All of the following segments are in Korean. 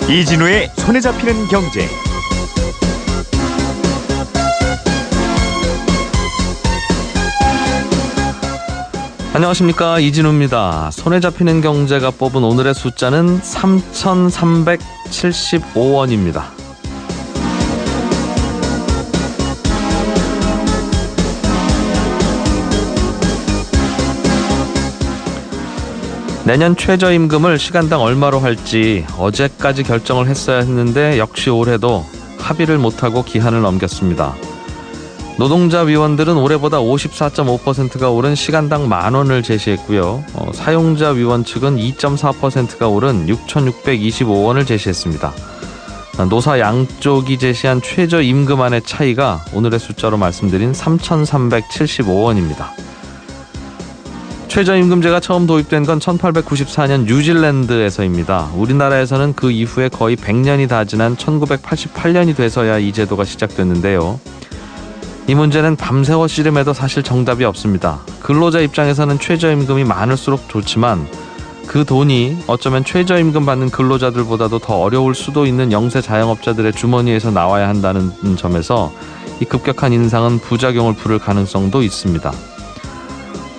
이진우의 손에 잡히는 경제. 안녕하십니까, 이진우입니다. 손에 잡히는 경제가 뽑은 오늘의 숫자는 3,375원입니다. 내년 최저임금을 시간당 얼마로 할지 어제까지 결정을 했어야 했는데 역시 올해도 합의를 못하고 기한을 넘겼습니다. 노동자 위원들은 올해보다 54.5%가 오른 시간당 10,000원을 제시했고요. 사용자 위원 측은 2.4%가 오른 6,625원을 제시했습니다. 노사 양쪽이 제시한 최저임금안의 차이가 오늘의 숫자로 말씀드린 3,375원입니다. 최저임금제가 처음 도입된 건 1894년 뉴질랜드에서입니다. 우리나라에서는 그 이후에 거의 100년이 다 지난 1988년이 돼서야 이 제도가 시작됐는데요. 이 문제는 밤새워 씨름해도 사실 정답이 없습니다. 근로자 입장에서는 최저임금이 많을수록 좋지만 그 돈이 어쩌면 최저임금 받는 근로자들보다도 더 어려울 수도 있는 영세 자영업자들의 주머니에서 나와야 한다는 점에서 이 급격한 인상은 부작용을 부를 가능성도 있습니다.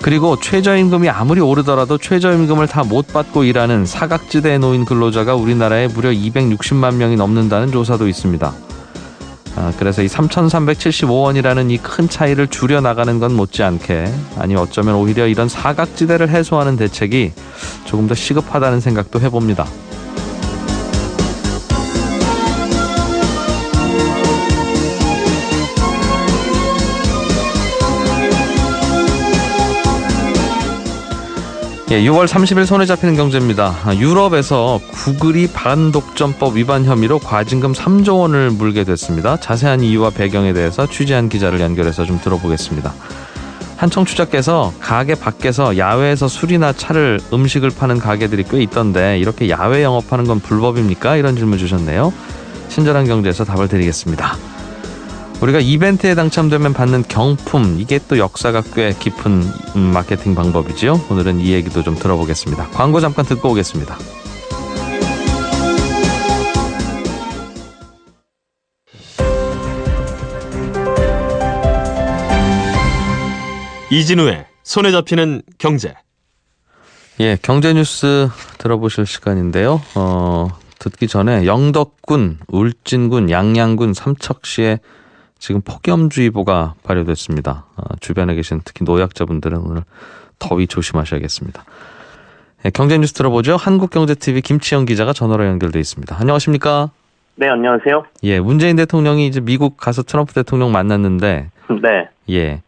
그리고 최저임금이 아무리 오르더라도 최저임금을 다 못 받고 일하는 사각지대에 놓인 근로자가 우리나라에 무려 260만 명이 넘는다는 조사도 있습니다. 그래서 이 3,375원이라는 이 큰 차이를 줄여나가는 건 못지않게, 아니면 어쩌면 오히려 이런 사각지대를 해소하는 대책이 조금 더 시급하다는 생각도 해봅니다. 예, 6월 30일 손에 잡히는 경제입니다. 유럽에서 구글이 반독점법 위반 혐의로 과징금 3조 원을 물게 됐습니다. 자세한 이유와 배경에 대해서 취재한 기자를 연결해서 좀 들어보겠습니다. 한 청취자께서 가게 밖에서 야외에서 술이나 차를, 음식을 파는 가게들이 꽤 있던데 이렇게 야외 영업하는 건 불법입니까? 이런 질문 주셨네요. 친절한 경제에서 답을 드리겠습니다. 우리가 이벤트에 당첨되면 받는 경품, 이게 또 역사가 꽤 깊은 마케팅 방법이죠. 오늘은 이 얘기도 좀 들어보겠습니다. 광고 잠깐 듣고 오겠습니다. 이진우의 손에 잡히는 경제. 예, 경제 뉴스 들어보실 시간인데요. 듣기 전에 영덕군, 울진군, 양양군, 삼척시에 지금 폭염주의보가 발효됐습니다. 주변에 계신 특히 노약자분들은 오늘 더위 조심하셔야겠습니다. 네, 경제 뉴스 들어보죠. 한국경제TV 김치영 기자가 전화로 연결돼 있습니다. 안녕하십니까? 네, 안녕하세요. 예, 문재인 대통령이 이제 미국 가서 트럼프 대통령 만났는데, 네. 예,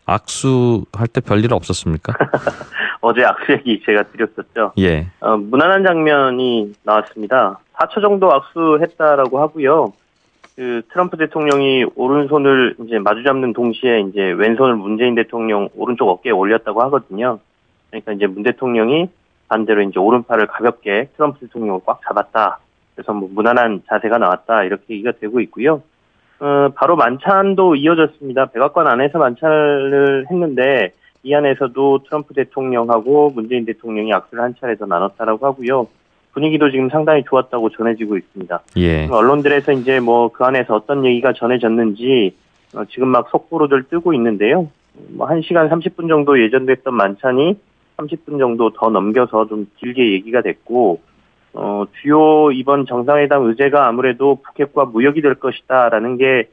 악수할 때 별일 없었습니까? 어제 악수 얘기 제가 드렸었죠. 예. 무난한 장면이 나왔습니다. 4초 정도 악수했다라고 하고요. 그 트럼프 대통령이 오른손을 이제 마주 잡는 동시에 이제 왼손을 문재인 대통령 오른쪽 어깨에 올렸다고 하거든요. 그러니까 이제 문 대통령이 반대로 이제 오른팔을 가볍게 트럼프 대통령을 꽉 잡았다. 그래서 뭐 무난한 자세가 나왔다. 이렇게 얘기가 되고 있고요. 바로 만찬도 이어졌습니다. 백악관 안에서 만찬을 했는데 이 안에서도 트럼프 대통령하고 문재인 대통령이 악수를 한 차례 더 나눴다라고 하고요. 분위기도 지금 상당히 좋았다고 전해지고 있습니다. 예. 언론들에서 이제 뭐 그 안에서 어떤 얘기가 전해졌는지 지금 막 속보로들 뜨고 있는데요. 뭐 1시간 30분 정도 예정됐던 만찬이 30분 정도 더 넘겨서 좀 길게 얘기가 됐고, 주요 이번 정상회담 의제가 아무래도 북핵과 무역이 될 것이다라는 게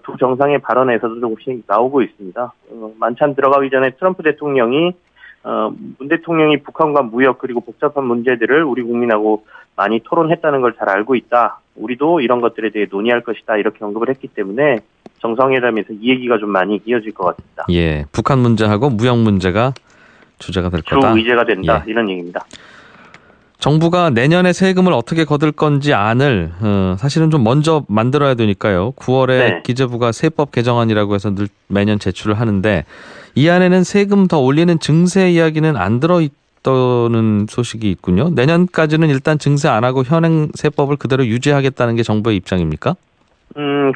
두 정상의 발언에서도 조금씩 나오고 있습니다. 만찬 들어가기 전에 트럼프 대통령이 문 대통령이 북한과 무역 그리고 복잡한 문제들을 우리 국민하고 많이 토론했다는 걸 잘 알고 있다. 우리도 이런 것들에 대해 논의할 것이다. 이렇게 언급을 했기 때문에 정상회담에서 이 얘기가 좀 많이 이어질 것 같습니다. 예, 북한 문제하고 무역 문제가 주제가 될 거다. 주 의제가 된다. 예. 이런 얘기입니다. 정부가 내년에 세금을 어떻게 거둘 건지 안을 사실은 좀 먼저 만들어야 되니까요. 9월에 네. 기재부가 세법 개정안이라고 해서 늘 매년 제출을 하는데 이 안에는 세금 더 올리는 증세 이야기는 안 들어있다는 소식이 있군요. 내년까지는 일단 증세 안 하고 현행 세법을 그대로 유지하겠다는 게 정부의 입장입니까?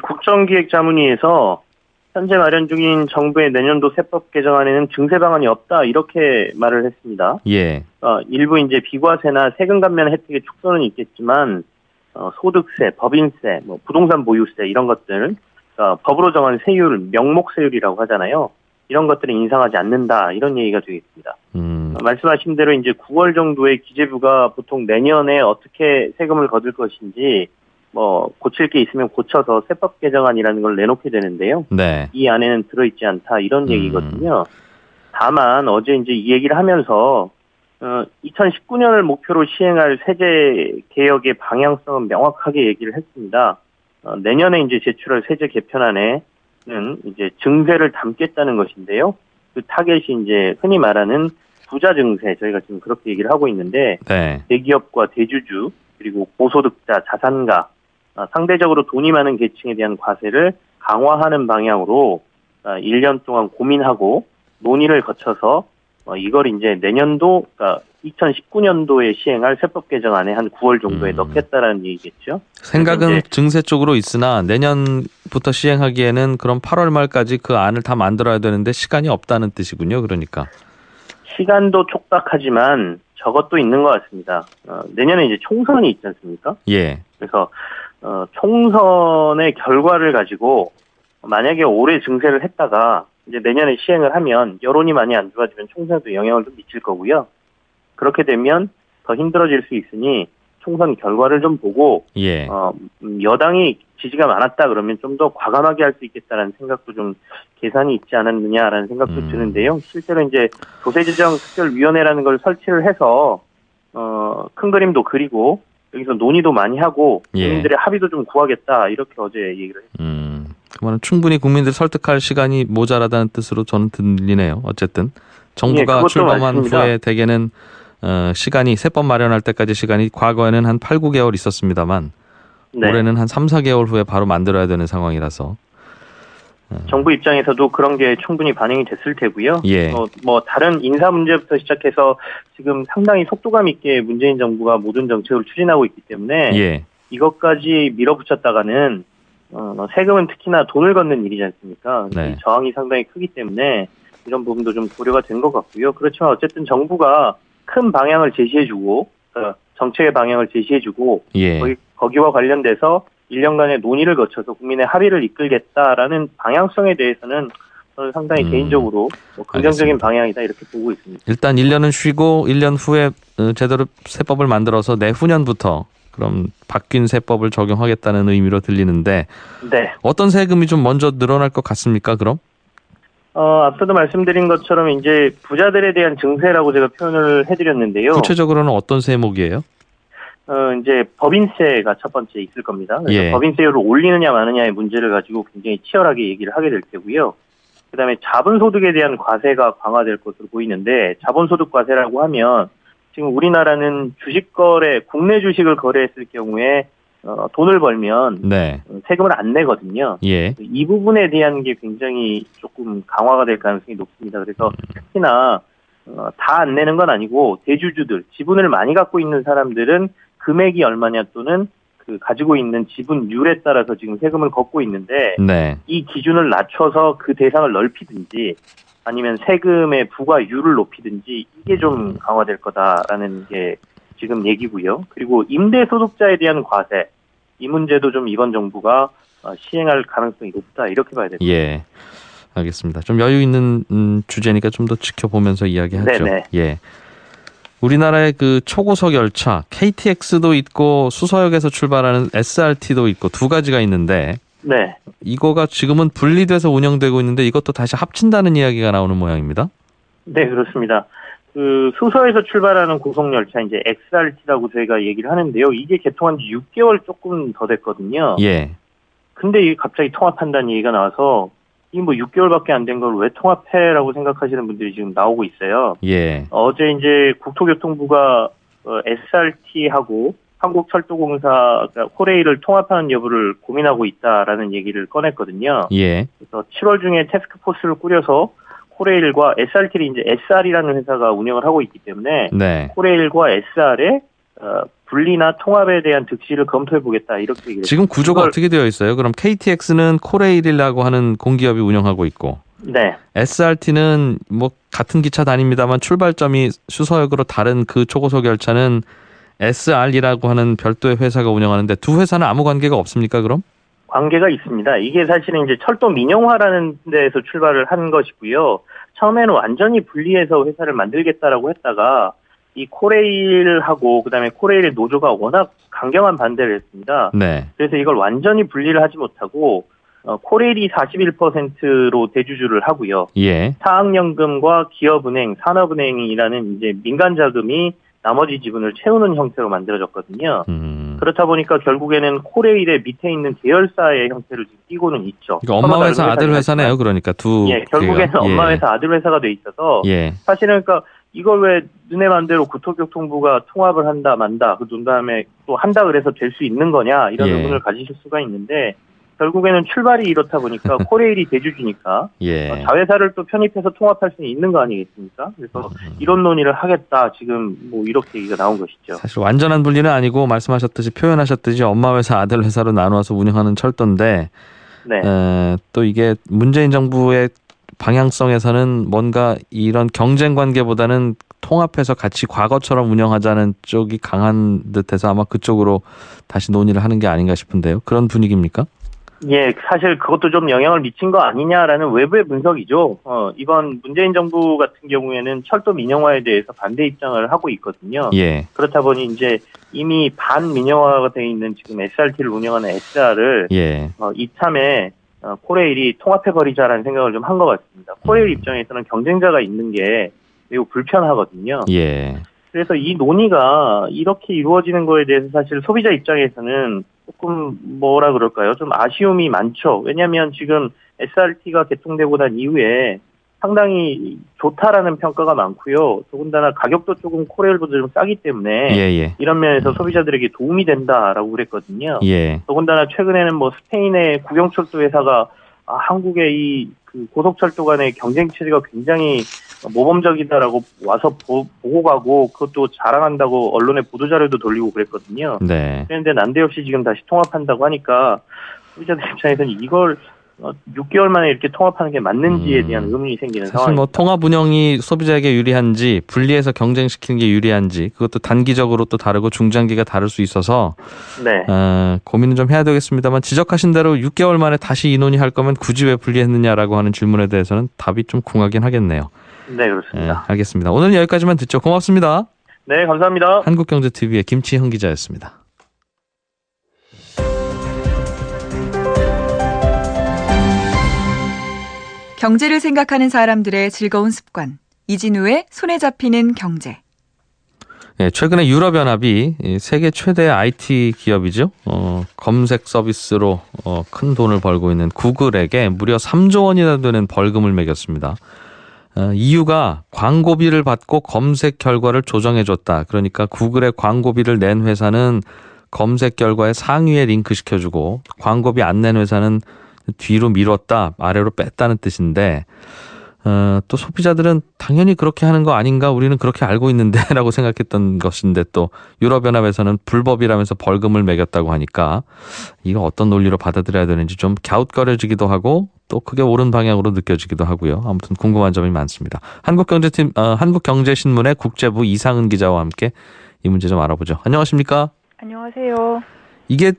국정기획자문위에서 현재 마련 중인 정부의 내년도 세법 개정안에는 증세 방안이 없다 이렇게 말을 했습니다. 예. 일부 이제 비과세나 세금 감면 혜택의 축소는 있겠지만 소득세, 법인세, 뭐 부동산 보유세 이런 것들 법으로 정한 세율, 명목 세율이라고 하잖아요. 이런 것들은 인상하지 않는다 이런 얘기가 되겠습니다. 말씀하신 대로 이제 9월 정도에 기재부가 보통 내년에 어떻게 세금을 거둘 것인지 뭐 고칠 게 있으면 고쳐서 세법 개정안이라는 걸 내놓게 되는데요. 네. 이 안에는 들어있지 않다 이런 얘기거든요. 다만 어제 이제 이 얘기를 하면서 2019년을 목표로 시행할 세제 개혁의 방향성은 명확하게 얘기를 했습니다. 내년에 이제 제출할 세제 개편안에는 이제 증세를 담겠다는 것인데요. 그 타겟이 이제 흔히 말하는 부자 증세 저희가 지금 그렇게 얘기를 하고 있는데 네. 대기업과 대주주 그리고 고소득자, 자산가 상대적으로 돈이 많은 계층에 대한 과세를 강화하는 방향으로 1년 동안 고민하고 논의를 거쳐서 이걸 이제 내년도, 그러니까 2019년도에 시행할 세법 개정안에 한 9월 정도에 넣겠다라는 얘기겠죠. 생각은 증세 쪽으로 있으나 내년부터 시행하기에는 그럼 8월 말까지 그 안을 다 만들어야 되는데 시간이 없다는 뜻이군요. 그러니까. 시간도 촉박하지만 저것도 있는 것 같습니다. 내년에 이제 총선이 있지 않습니까? 예. 그래서 총선의 결과를 가지고 만약에 올해 증세를 했다가 이제 내년에 시행을 하면 여론이 많이 안 좋아지면 총선에도 영향을 좀 미칠 거고요. 그렇게 되면 더 힘들어질 수 있으니 총선 결과를 좀 보고 예. 여당이 지지가 많았다 그러면 좀 더 과감하게 할 수 있겠다라는 생각도 좀 계산이 있지 않았느냐라는 생각도 드는데요. 실제로 이제 조세지정특별위원회라는 걸 설치를 해서 큰 그림도 그리고 여기서 논의도 많이 하고 국민들의 합의도 좀 구하겠다 이렇게 어제 얘기를 했습니다. 그러면 충분히 국민들 설득할 시간이 모자라다는 뜻으로 저는 들리네요. 어쨌든 정부가 출범한 맞습니다. 후에 대개는 시간이 세법 마련할 때까지 시간이 과거에는 한 8, 9개월 있었습니다만 네. 올해는 한 3, 4개월 후에 바로 만들어야 되는 상황이라서 정부 입장에서도 그런 게 충분히 반영이 됐을 테고요. 예. 뭐 다른 인사 문제부터 시작해서 지금 상당히 속도감 있게 문재인 정부가 모든 정책을 추진하고 있기 때문에 예. 이것까지 밀어붙였다가는 세금은 특히나 돈을 걷는 일이지 않습니까? 네. 저항이 상당히 크기 때문에 이런 부분도 좀 고려가 된 것 같고요. 그렇지만 어쨌든 정부가 큰 방향을 제시해주고 정책의 방향을 제시해주고 예. 거기와 관련돼서 1년간의 논의를 거쳐서 국민의 합의를 이끌겠다라는 방향성에 대해서는 저는 상당히 개인적으로 긍정적인 알겠습니다. 방향이다 이렇게 보고 있습니다. 일단 1년은 쉬고 1년 후에 제대로 세법을 만들어서 내후년부터 그럼 바뀐 세법을 적용하겠다는 의미로 들리는데 네. 어떤 세금이 좀 먼저 늘어날 것 같습니까? 그럼? 앞서도 말씀드린 것처럼 이제 부자들에 대한 증세라고 제가 표현을 해드렸는데요. 구체적으로는 어떤 세목이에요? 이제 법인세가 첫 번째 있을 겁니다. 그래서 예. 법인세율을 올리느냐 마느냐의 문제를 가지고 굉장히 치열하게 얘기를 하게 될 테고요. 그다음에 자본소득에 대한 과세가 강화될 것으로 보이는데 자본소득 과세라고 하면 지금 우리나라는 주식 거래, 국내 주식을 거래했을 경우에 돈을 벌면 네. 세금을 안 내거든요. 예. 이 부분에 대한 게 굉장히 조금 강화가 될 가능성이 높습니다. 그래서 특히나 다 안 내는 건 아니고 대주주들, 지분을 많이 갖고 있는 사람들은 금액이 얼마냐 또는 그 가지고 있는 지분율에 따라서 지금 세금을 걷고 있는데 네. 이 기준을 낮춰서 그 대상을 넓히든지 아니면 세금의 부과율을 높이든지 이게 좀 강화될 거다라는 게 지금 얘기고요. 그리고 임대소득자에 대한 과세 이 문제도 좀 이번 정부가 시행할 가능성이 높다 이렇게 봐야 됩니다. 예. 알겠습니다. 좀 여유 있는 주제니까 좀 더 지켜보면서 이야기하죠. 네네. 예. 우리나라의 그 초고속 열차 KTX도 있고 수서역에서 출발하는 SRT도 있고 두 가지가 있는데 네. 이거가 지금은 분리돼서 운영되고 있는데 이것도 다시 합친다는 이야기가 나오는 모양입니다. 네, 그렇습니다. 그 수서에서 출발하는 고속열차 이제 XRT라고 저희가 얘기를 하는데요. 이게 개통한 지 6개월 조금 더 됐거든요. 예. 근데 이게 갑자기 통합한다는 얘기가 나와서 이게 뭐 6개월밖에 안 된 걸 왜 통합해라고 생각하시는 분들이 지금 나오고 있어요. 예. 어제 이제 국토교통부가 SRT하고 한국철도공사 코레일을 통합하는 여부를 고민하고 있다라는 얘기를 꺼냈거든요. 예. 그래서 7월 중에 태스크포스를 꾸려서 코레일과 SRT를 이제 SR이라는 회사가 운영을 하고 있기 때문에 네. 코레일과 SR의 분리나 통합에 대한 득실을 검토해보겠다 이렇게 얘기를 지금 구조가 이걸- 어떻게 되어 있어요? 그럼 KTX는 코레일이라고 하는 공기업이 운영하고 있고 네. SRT는 뭐 같은 기차 다닙니다만 출발점이 수서역으로 다른 그 초고속 열차는 SR이라고 하는 별도의 회사가 운영하는데 두 회사는 아무 관계가 없습니까? 그럼? 관계가 있습니다. 이게 사실은 이제 철도 민영화라는 데에서 출발을 한 것이고요. 처음에는 완전히 분리해서 회사를 만들겠다라고 했다가 이 코레일하고 그다음에 코레일의 노조가 워낙 강경한 반대를 했습니다. 네. 그래서 이걸 완전히 분리를 하지 못하고 코레일이 41%로 대주주를 하고요. 예. 사학연금과 기업은행, 산업은행이라는 이제 민간 자금이 나머지 지분을 채우는 형태로 만들어졌거든요. 그렇다 보니까 결국에는 코레일의 밑에 있는 계열사의 형태를 지금 띠고는 있죠. 그러니까 엄마 회사 서로 다른 아들 회사네요. 회사지만. 그러니까 두 예, 결국에는 개가. 엄마 예. 회사 아들 회사가 돼 있어서 예. 사실은 그러니까 이걸 왜 너네 맘대로 국토교통부가 통합을 한다 만다 그 다음에 또 한다 그래서 될 수 있는 거냐 이런 예. 의문을 가지실 수가 있는데 결국에는 출발이 이렇다 보니까 코레일이 대주주니까 예. 자회사를 또 편입해서 통합할 수 있는 거 아니겠습니까? 그래서 이런 논의를 하겠다 지금 뭐 이렇게 얘기가 나온 것이죠. 사실 완전한 분리는 아니고 말씀하셨듯이 표현하셨듯이 엄마 회사 아들 회사로 나누어서 운영하는 철도인데 네. 또 이게 문재인 정부의 방향성에서는 뭔가 이런 경쟁 관계보다는 통합해서 같이 과거처럼 운영하자는 쪽이 강한 듯해서 아마 그쪽으로 다시 논의를 하는 게 아닌가 싶은데요. 그런 분위기입니까? 예, 사실 그것도 좀 영향을 미친 거 아니냐라는 외부의 분석이죠. 이번 문재인 정부 같은 경우에는 철도 민영화에 대해서 반대 입장을 하고 있거든요. 예. 그렇다 보니 이제 이미 반민영화가 돼 있는 지금 SRT를 운영하는 SR을 예. 이참에 코레일이 통합해버리자라는 생각을 좀 한 것 같습니다. 코레일 입장에서는 경쟁자가 있는 게 매우 불편하거든요. 예. 그래서 이 논의가 이렇게 이루어지는 거에 대해서 사실 소비자 입장에서는 조금 뭐라 그럴까요? 좀 아쉬움이 많죠. 왜냐하면 지금 SRT가 개통되고 난 이후에 상당히 좋다라는 평가가 많고요. 더군다나 가격도 조금 코레일보다 좀 싸기 때문에 예. 이런 면에서 소비자들에게 도움이 된다라고 그랬거든요. 예. 더군다나 최근에는 뭐 스페인의 국영철도 회사가 한국의 이 그 고속철도 간의 경쟁 체제가 굉장히 모범적이다라고 와서 보고 가고 그것도 자랑한다고 언론에 보도자료도 돌리고 그랬거든요. 네. 그런데 난데없이 지금 다시 통합한다고 하니까 소비자들 입장에서는 이걸 6개월 만에 이렇게 통합하는 게 맞는지에 대한 의문이 생기는 사실 상황입니다. 뭐 통합 운영이 소비자에게 유리한지 분리해서 경쟁시키는 게 유리한지 그것도 단기적으로 또 다르고 중장기가 다를 수 있어서 네. 고민은 좀 해야 되겠습니다만 지적하신 대로 6개월 만에 다시 이 논의할 거면 굳이 왜 분리했느냐라고 하는 질문에 대해서는 답이 좀 궁하긴 하겠네요. 네, 그렇습니다. 알겠습니다. 오늘은 여기까지만 듣죠. 고맙습니다. 네, 감사합니다. 한국경제TV의 김치형 기자였습니다. 경제를 생각하는 사람들의 즐거운 습관. 이진우의 손에 잡히는 경제. 네, 최근에 유럽연합이 세계 최대 IT 기업이죠. 검색 서비스로 큰 돈을 벌고 있는 구글에게 무려 3조 원이나 되는 벌금을 매겼습니다. 이유가 광고비를 받고 검색 결과를 조정해줬다. 그러니까 구글에 광고비를 낸 회사는 검색 결과에 상위에 링크시켜주고 광고비 안 낸 회사는 뒤로 미뤘다, 아래로 뺐다는 뜻인데 또 소비자들은 당연히 그렇게 하는 거 아닌가 우리는 그렇게 알고 있는데 라고 생각했던 것인데 또 유럽연합에서는 불법이라면서 벌금을 매겼다고 하니까 이거 어떤 논리로 받아들여야 되는지 좀 갸웃거려지기도 하고 또 그게 옳은 방향으로 느껴지기도 하고요. 아무튼 궁금한 점이 많습니다. 한국경제신문의 국제부 이상은 기자와 함께 이 문제 좀 알아보죠. 안녕하십니까? 안녕하세요. 이게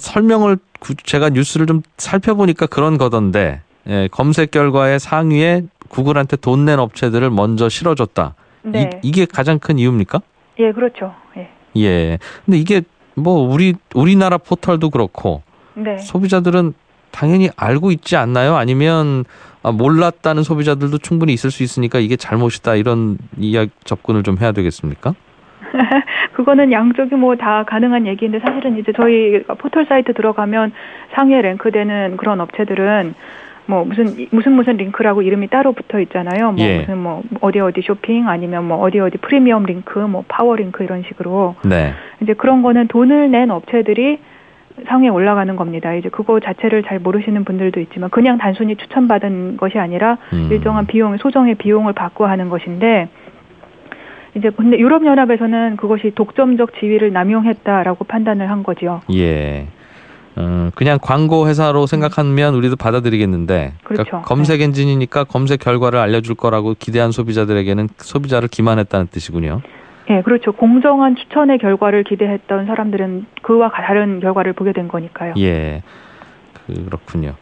설명을 제가 뉴스를 좀 살펴보니까 그런 거던데 검색 결과의 상위에 구글한테 돈 낸 업체들을 먼저 실어줬다. 네. 이게 가장 큰 이유입니까? 예, 그렇죠. 예. 예. 근데 이게 뭐 우리나라 포털도 그렇고 네. 소비자들은 당연히 알고 있지 않나요? 아니면 몰랐다는 소비자들도 충분히 있을 수 있으니까 이게 잘못이다 이런 이야기 접근을 좀 해야 되겠습니까? 그거는 양쪽이 뭐 다 가능한 얘기인데 사실은 이제 저희 포털 사이트 들어가면 상위에 랭크되는 그런 업체들은 뭐 무슨 링크라고 이름이 따로 붙어 있잖아요. 뭐 예. 무슨 뭐 어디 쇼핑 아니면 뭐 어디 프리미엄 링크, 뭐 파워 링크 이런 식으로. 네. 이제 그런 거는 돈을 낸 업체들이 상위에 올라가는 겁니다. 이제 그거 자체를 잘 모르시는 분들도 있지만 그냥 단순히 추천받은 것이 아니라 일정한 비용, 소정의 비용을 받고 하는 것인데 이제 근데 유럽연합에서는 그것이 독점적 지위를 남용했다라고 판단을 한 거죠. 예. 그냥 광고 회사로 생각하면 우리도 받아들이겠는데 그렇죠. 그러니까 검색 엔진이니까 검색 결과를 알려줄 거라고 기대한 소비자들에게는 소비자를 기만했다는 뜻이군요. 예, 그렇죠. 공정한 추천의 결과를 기대했던 사람들은 그와 다른 결과를 보게 된 거니까요. 예, 그렇군요.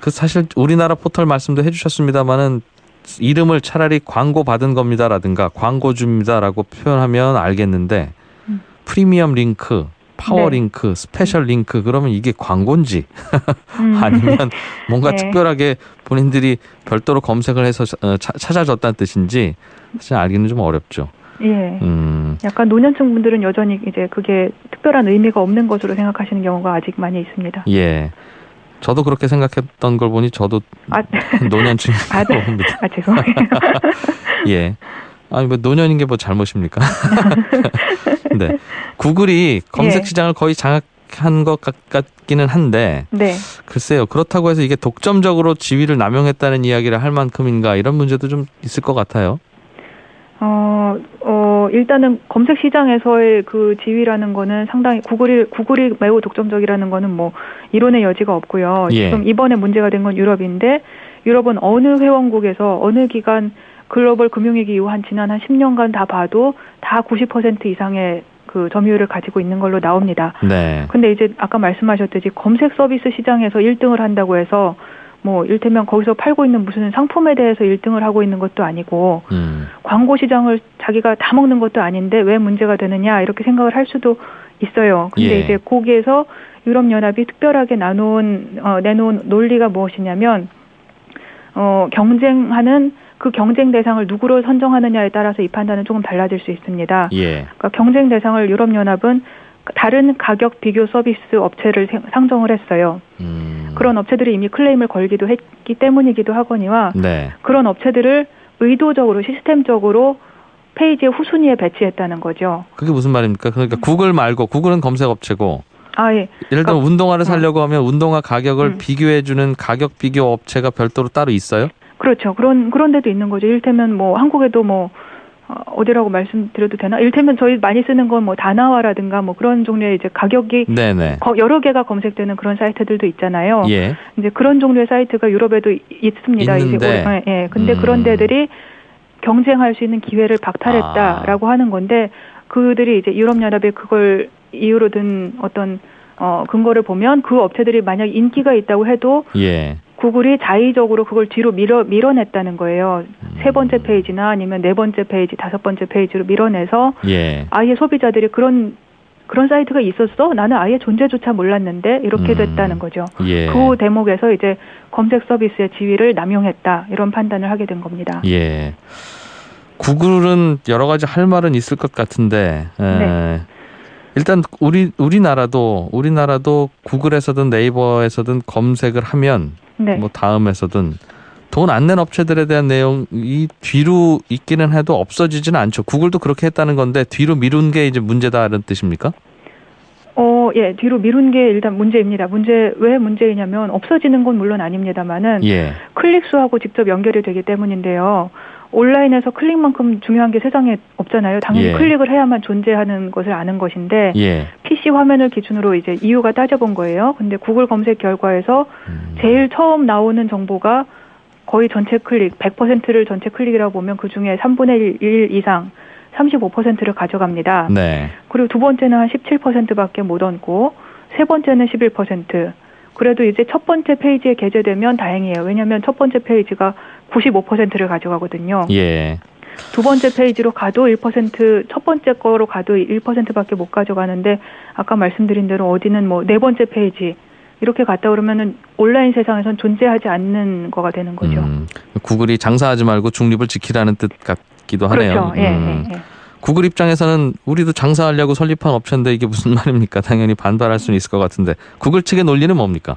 그 사실 우리나라 포털 말씀도 해주셨습니다만은 이름을 차라리 광고 받은 겁니다라든가 광고주입니다라고 표현하면 알겠는데 프리미엄 링크, 파워 네. 링크, 스페셜 링크 그러면 이게 광고인지 아니면 뭔가 네. 특별하게 본인들이 별도로 검색을 해서 찾아줬다는 뜻인지 사실 알기는 좀 어렵죠. 예. 약간 노년층 분들은 여전히 이제 그게 특별한 의미가 없는 것으로 생각하시는 경우가 아직 많이 있습니다. 예. 저도 그렇게 생각했던 걸 보니 저도 노년층이라고 봅니다. 죄송해요. 예. 아니 뭐 노년인 게 뭐 잘못입니까? 네. 구글이 검색 예. 시장을 거의 장악한 것 같기는 한데 네. 글쎄요. 그렇다고 해서 이게 독점적으로 지위를 남용했다는 이야기를 할 만큼인가 이런 문제도 좀 있을 것 같아요. 일단은 검색 시장에서의 그 지위라는 거는 상당히 구글이 매우 독점적이라는 거는 뭐 이론의 여지가 없고요. 예. 지금 이번에 문제가 된 건 유럽인데 유럽은 어느 회원국에서 어느 기간 글로벌 금융위기 이후 지난 한 10년간 다 봐도 다 90% 이상의 그 점유율을 가지고 있는 걸로 나옵니다. 네. 근데 이제 아까 말씀하셨듯이 검색 서비스 시장에서 1등을 한다고 해서 뭐 일테면 거기서 팔고 있는 무슨 상품에 대해서 1등을 하고 있는 것도 아니고 광고 시장을 자기가 다 먹는 것도 아닌데 왜 문제가 되느냐 이렇게 생각을 할 수도 있어요. 근데 예. 이제 거기에서 유럽연합이 특별하게 내놓은 논리가 무엇이냐면 경쟁하는 그 경쟁 대상을 누구로 선정하느냐에 따라서 이 판단은 조금 달라질 수 있습니다. 예. 그러니까 경쟁 대상을 유럽연합은 다른 가격 비교 서비스 업체를 상정을 했어요. 그런 업체들이 이미 클레임을 걸기도 했기 때문이기도 하거니와 네. 그런 업체들을 의도적으로 시스템적으로 페이지의 후순위에 배치했다는 거죠. 그게 무슨 말입니까? 그러니까 구글 말고 구글은 검색 업체고 예. 예를 들어 그러니까, 운동화를 사려고 하면 운동화 가격을 비교해주는 가격 비교 업체가 별도로 따로 있어요? 그렇죠. 그런 데도 있는 거죠. 이를테면 뭐 한국에도 뭐 어디라고 말씀드려도 되나? 이를테면 저희 많이 쓰는 건 뭐 다나와라든가 뭐 그런 종류의 이제 가격이 네네. 여러 개가 검색되는 그런 사이트들도 있잖아요. 예. 이제 그런 종류의 사이트가 유럽에도 있습니다. 있는데. 예. 근데 그런 데들이 경쟁할 수 있는 기회를 박탈했다라고 하는 건데 그들이 이제 유럽연합에 그걸 이유로 든 어떤 근거를 보면 그 업체들이 만약 인기가 있다고 해도 예. 구글이 자의적으로 그걸 뒤로 밀어냈다는 거예요. 세 번째 페이지나 아니면 네 번째 페이지, 다섯 번째 페이지로 밀어내서 예. 아예 소비자들이 그런 사이트가 있었어? 나는 아예 존재조차 몰랐는데 이렇게 됐다는 거죠. 예. 그 대목에서 이제 검색 서비스의 지위를 남용했다 이런 판단을 하게 된 겁니다. 예. 구글은 여러 가지 할 말은 있을 것 같은데 네. 일단 우리나라도 구글에서든 네이버에서든 검색을 하면 네. 뭐 다음에서든 돈 안 낸 업체들에 대한 내용이 뒤로 있기는 해도 없어지지는 않죠. 구글도 그렇게 했다는 건데 뒤로 미룬 게 이제 문제다라는 뜻입니까? 예, 뒤로 미룬 게 일단 문제입니다. 왜 문제이냐면 없어지는 건 물론 아닙니다만은 예. 클릭 수하고 직접 연결이 되기 때문인데요. 온라인에서 클릭만큼 중요한 게 세상에 없잖아요. 당연히 예. 클릭을 해야만 존재하는 것을 아는 것인데 예. PC 화면을 기준으로 이제 이유가 따져본 거예요. 근데 구글 검색 결과에서 제일 처음 나오는 정보가 거의 전체 클릭, 100%를 전체 클릭이라고 보면 그중에 3분의 1 이상 35%를 가져갑니다. 네. 그리고 두 번째는 한 17%밖에 못 얻고 세 번째는 11%. 그래도 이제 첫 번째 페이지에 게재되면 다행이에요. 왜냐하면 첫 번째 페이지가 95%를 가져가거든요. 예. 두 번째 페이지로 가도 1%, 첫 번째 거로 가도 1%밖에 못 가져가는데 아까 말씀드린 대로 어디는 뭐 네 번째 페이지 이렇게 갔다 그러면은 온라인 세상에선 존재하지 않는 거가 되는 거죠. 구글이 장사하지 말고 중립을 지키라는 뜻 같기도 하네요. 그렇죠. 예. 구글 입장에서는 우리도 장사하려고 설립한 업체인데 이게 무슨 말입니까? 당연히 반발할 수는 있을 것 같은데 구글 측의 논리는 뭡니까?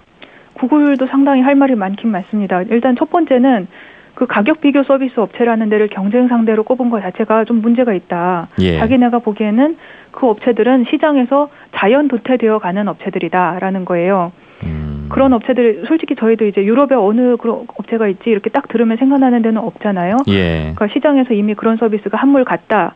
구글도 상당히 할 말이 많긴 많습니다. 일단 첫 번째는 그 가격 비교 서비스 업체라는 데를 경쟁 상대로 꼽은 것 자체가 좀 문제가 있다. 예. 자기네가 보기에는 그 업체들은 시장에서 자연 도태되어 가는 업체들이다라는 거예요. 그런 업체들 솔직히 저희도 이제 유럽에 어느 그런 업체가 있지 이렇게 딱 들으면 생각나는 데는 없잖아요. 예. 그러니까 시장에서 이미 그런 서비스가 한물 갔다.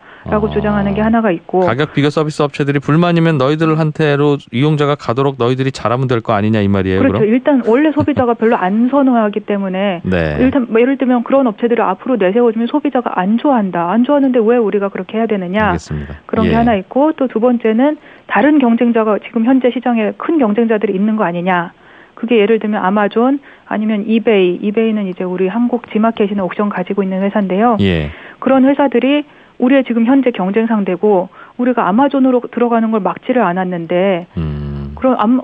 주장하는 게 하나가 있고 가격 비교 서비스 업체들이 불만이면 너희들한테로 이용자가 가도록 너희들이 잘하면 될 거 아니냐 이 말이에요. 그렇죠. 그럼? 일단 원래 소비자가 별로 안 선호하기 때문에 네. 일단 예를 들면 그런 업체들을 앞으로 내세워주면 소비자가 안 좋아한다. 안 좋아하는데 왜 우리가 그렇게 해야 되느냐. 알겠습니다. 그런 예. 게 하나 있고 또 두 번째는 다른 경쟁자가 지금 현재 시장에 큰 경쟁자들이 있는 거 아니냐. 그게 예를 들면 아마존 아니면 이베이는 이제 우리 한국 지마켓이나 옥션 가지고 있는 회사인데요. 예. 그런 회사들이 우리의 지금 현재 경쟁 상대고 우리가 아마존으로 들어가는 걸 막지를 않았는데 그럼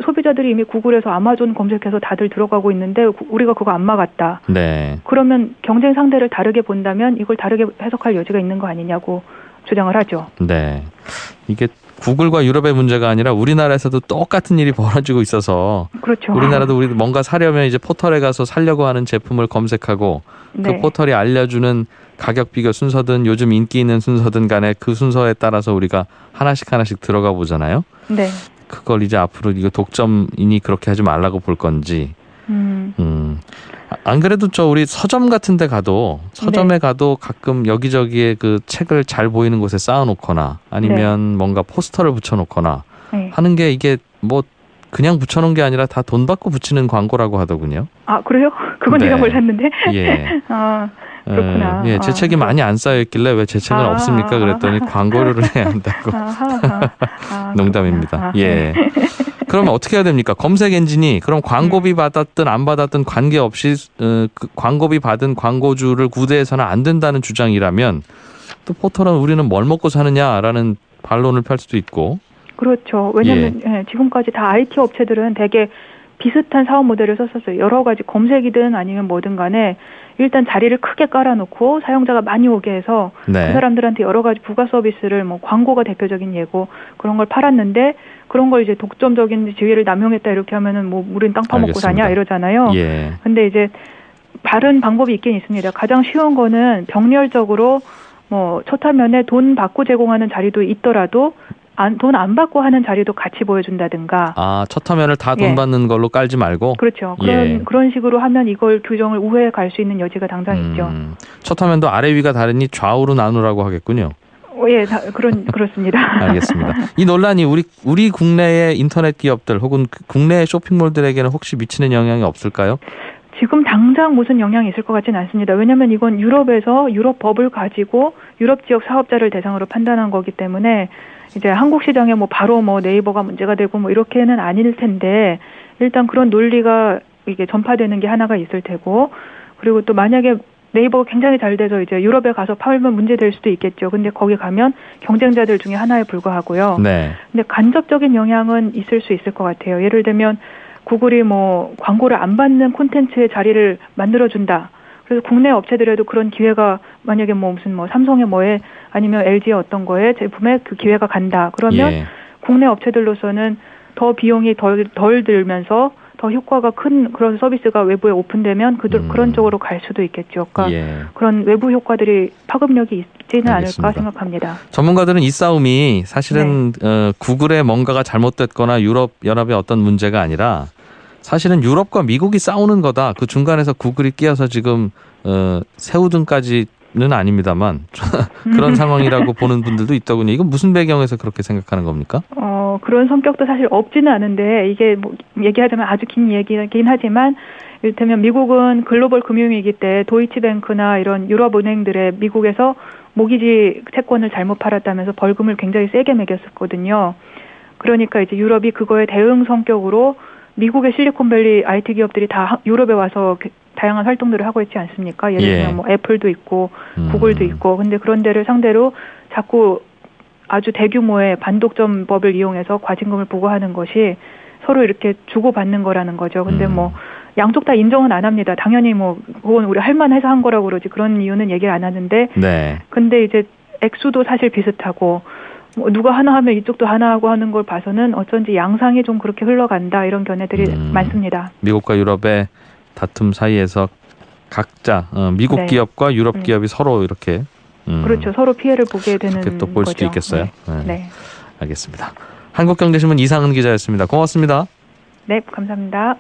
소비자들이 이미 구글에서 아마존 검색해서 다들 들어가고 있는데 우리가 그거 안 막았다. 네. 그러면 경쟁 상대를 다르게 본다면 이걸 다르게 해석할 여지가 있는 거 아니냐고 주장을 하죠. 네. 이게 구글과 유럽의 문제가 아니라 우리나라에서도 똑같은 일이 벌어지고 있어서 그렇죠. 우리나라도 우리 뭔가 사려면 이제 포털에 가서 살려고 하는 제품을 검색하고 네. 그 포털이 알려주는 가격 비교 순서든 요즘 인기 있는 순서든 간에 그 순서에 따라서 우리가 하나씩 들어가 보잖아요. 네. 그걸 이제 앞으로 이거 독점인이 그렇게 하지 말라고 볼 건지. 안 그래도 우리 서점 같은 데 가도 서점에 가도 가끔 여기저기에 그 책을 잘 보이는 곳에 쌓아놓거나 아니면 뭔가 포스터를 붙여놓거나 하는 게 이게 뭐 그냥 붙여놓은 게 아니라 다 돈 받고 붙이는 광고라고 하더군요. 아, 그래요? 그건 네. 제가 몰랐는데. 예. 아, 그렇구나. 예, 제 책이 많이 안 쌓여있길래 왜 제 책은 없습니까? 그랬더니 광고료를 해야 한다고. 농담입니다. 예. 그러면 어떻게 해야 됩니까? 검색 엔진이 그럼 광고비 받았든 안 받았든 관계없이 그 광고비 받은 광고주를 구대해서는 안 된다는 주장이라면 또 포털은 우리는 뭘 먹고 사느냐라는 반론을 펼 수도 있고. 그렇죠. 왜냐하면 지금까지 다 IT 업체들은 되게 비슷한 사업 모델을 썼었어요. 여러 가지 검색이든 아니면 뭐든 간에 일단 자리를 크게 깔아놓고 사용자가 많이 오게 해서 네. 그 사람들한테 여러 가지 부가 서비스를 뭐 광고가 대표적인 예고 그런 걸 팔았는데 그런 걸 이제 독점적인 지위를 남용했다 이렇게 하면은 뭐 우린 땅 파먹고 알겠습니다. 사냐 이러잖아요. 예. 근데 이제 다른 방법이 있긴 있습니다. 가장 쉬운 거는 병렬적으로 뭐 첫 화면에 돈 받고 제공하는 자리도 있더라도 돈 안 받고 하는 자리도 같이 보여준다든가. 아, 첫 화면을 다 돈 받는 걸로 깔지 말고? 그렇죠. 예. 그런 식으로 하면 이걸 규정을 우회해 갈 수 있는 여지가 당장 있죠. 첫 화면도 아래 위가 다르니 좌우로 나누라고 하겠군요. 예, 그렇습니다. 알겠습니다. 이 논란이 우리 국내의 인터넷 기업들 혹은 국내의 쇼핑몰들에게는 혹시 미치는 영향이 없을까요? 지금 당장 무슨 영향이 있을 것 같지는 않습니다. 왜냐하면 이건 유럽에서 유럽 법을 가지고 유럽 지역 사업자를 대상으로 판단한 거기 때문에 이제 한국 시장에 바로 네이버가 문제가 되고 이렇게는 아닐 텐데 일단 그런 논리가 이게 전파되는 게 하나가 있을 테고 그리고 또 만약에 네이버가 굉장히 잘 돼서 이제 유럽에 가서 팔면 문제 될 수도 있겠죠. 근데 거기 가면 경쟁자들 중에 하나에 불과하고요. 네. 근데 간접적인 영향은 있을 수 있을 것 같아요. 예를 들면 구글이 광고를 안 받는 콘텐츠의 자리를 만들어준다. 그래서 국내 업체들에도 그런 기회가 만약에 무슨 삼성의 뭐에 아니면 LG의 어떤 거에 제품에 그 기회가 간다. 그러면 국내 업체들로서는 더 비용이 덜 들면서 더 효과가 큰 그런 서비스가 외부에 오픈되면 그런 쪽으로 갈 수도 있겠죠. 그러니까 그런 외부 효과들이 파급력이 있지는 알겠습니다. 않을까 생각합니다. 전문가들은 이 싸움이 사실은 구글의 뭔가가 잘못됐거나 유럽 연합의 어떤 문제가 아니라 사실은 유럽과 미국이 싸우는 거다. 그 중간에서 구글이 끼어서 지금 새우 등까지는 아닙니다만 그런 상황이라고 보는 분들도 있더군요. 이건 무슨 배경에서 그렇게 생각하는 겁니까? 그런 성격도 사실 없지는 않은데 이게 얘기하자면 아주 긴 얘기긴 하지만 이를테면 미국은 글로벌 금융위기 때 도이치뱅크나 이런 유럽 은행들의 미국에서 모기지 채권을 잘못 팔았다면서 벌금을 굉장히 세게 매겼었거든요. 그러니까 이제 유럽이 그거에 대응 성격으로 미국의 실리콘밸리 IT 기업들이 다 유럽에 와서 다양한 활동들을 하고 있지 않습니까? 예를 들면 애플도 있고 구글도 있고 근데 그런 데를 상대로 자꾸 아주 대규모의 반독점법을 이용해서 과징금을 부과하는 것이 서로 이렇게 주고받는 거라는 거죠. 근데 양쪽 다 인정은 안 합니다. 당연히 그건 우리 할 만해서 한 거라고 그러지 그런 이유는 얘기를 안 하는데 근데 이제 액수도 사실 비슷하고 누가 하나 하면 이쪽도 하나 하고 하는 걸 봐서는 어쩐지 양상이 좀 그렇게 흘러간다 이런 견해들이 많습니다. 미국과 유럽의 다툼 사이에서 각자 미국 기업과 유럽 기업이 서로 이렇게 그렇죠. 서로 피해를 보게 되는 그렇게 또 볼 수도 거죠. 있겠어요. 네. 알겠습니다. 한국경제신문 이상은 기자였습니다. 고맙습니다. 네, 감사합니다.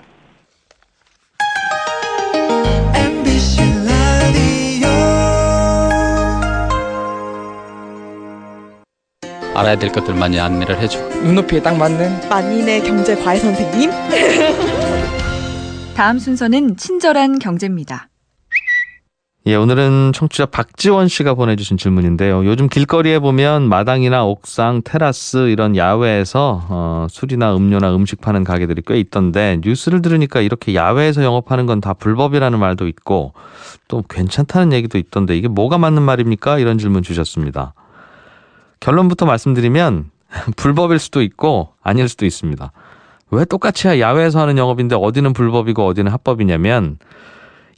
알아야 될 것들 많이 안내를 해주고 눈높이에 딱 맞는 만인의 경제 과외 선생님. 다음 순서는 친절한 경제입니다. 예, 오늘은 청취자 박지원 씨가 보내주신 질문인데요. 요즘 길거리에 보면 마당이나 옥상, 테라스 이런 야외에서 술이나 음료나 음식 파는 가게들이 꽤 있던데 뉴스를 들으니까 이렇게 야외에서 영업하는 건 다 불법이라는 말도 있고 또 괜찮다는 얘기도 있던데 이게 뭐가 맞는 말입니까? 이런 질문 주셨습니다. 결론부터 말씀드리면 불법일 수도 있고 아닐 수도 있습니다. 왜 똑같이 야외에서 하는 영업인데 어디는 불법이고 어디는 합법이냐면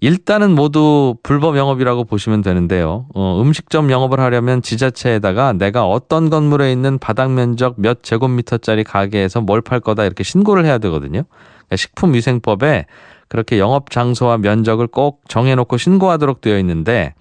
일단은 모두 불법 영업이라고 보시면 되는데요. 음식점 영업을 하려면 지자체에다가 내가 어떤 건물에 있는 바닥 면적 몇 제곱미터짜리 가게에서 뭘 팔 거다 이렇게 신고를 해야 되거든요. 그러니까 식품위생법에 그렇게 영업 장소와 면적을 꼭 정해놓고 신고하도록 되어 있는데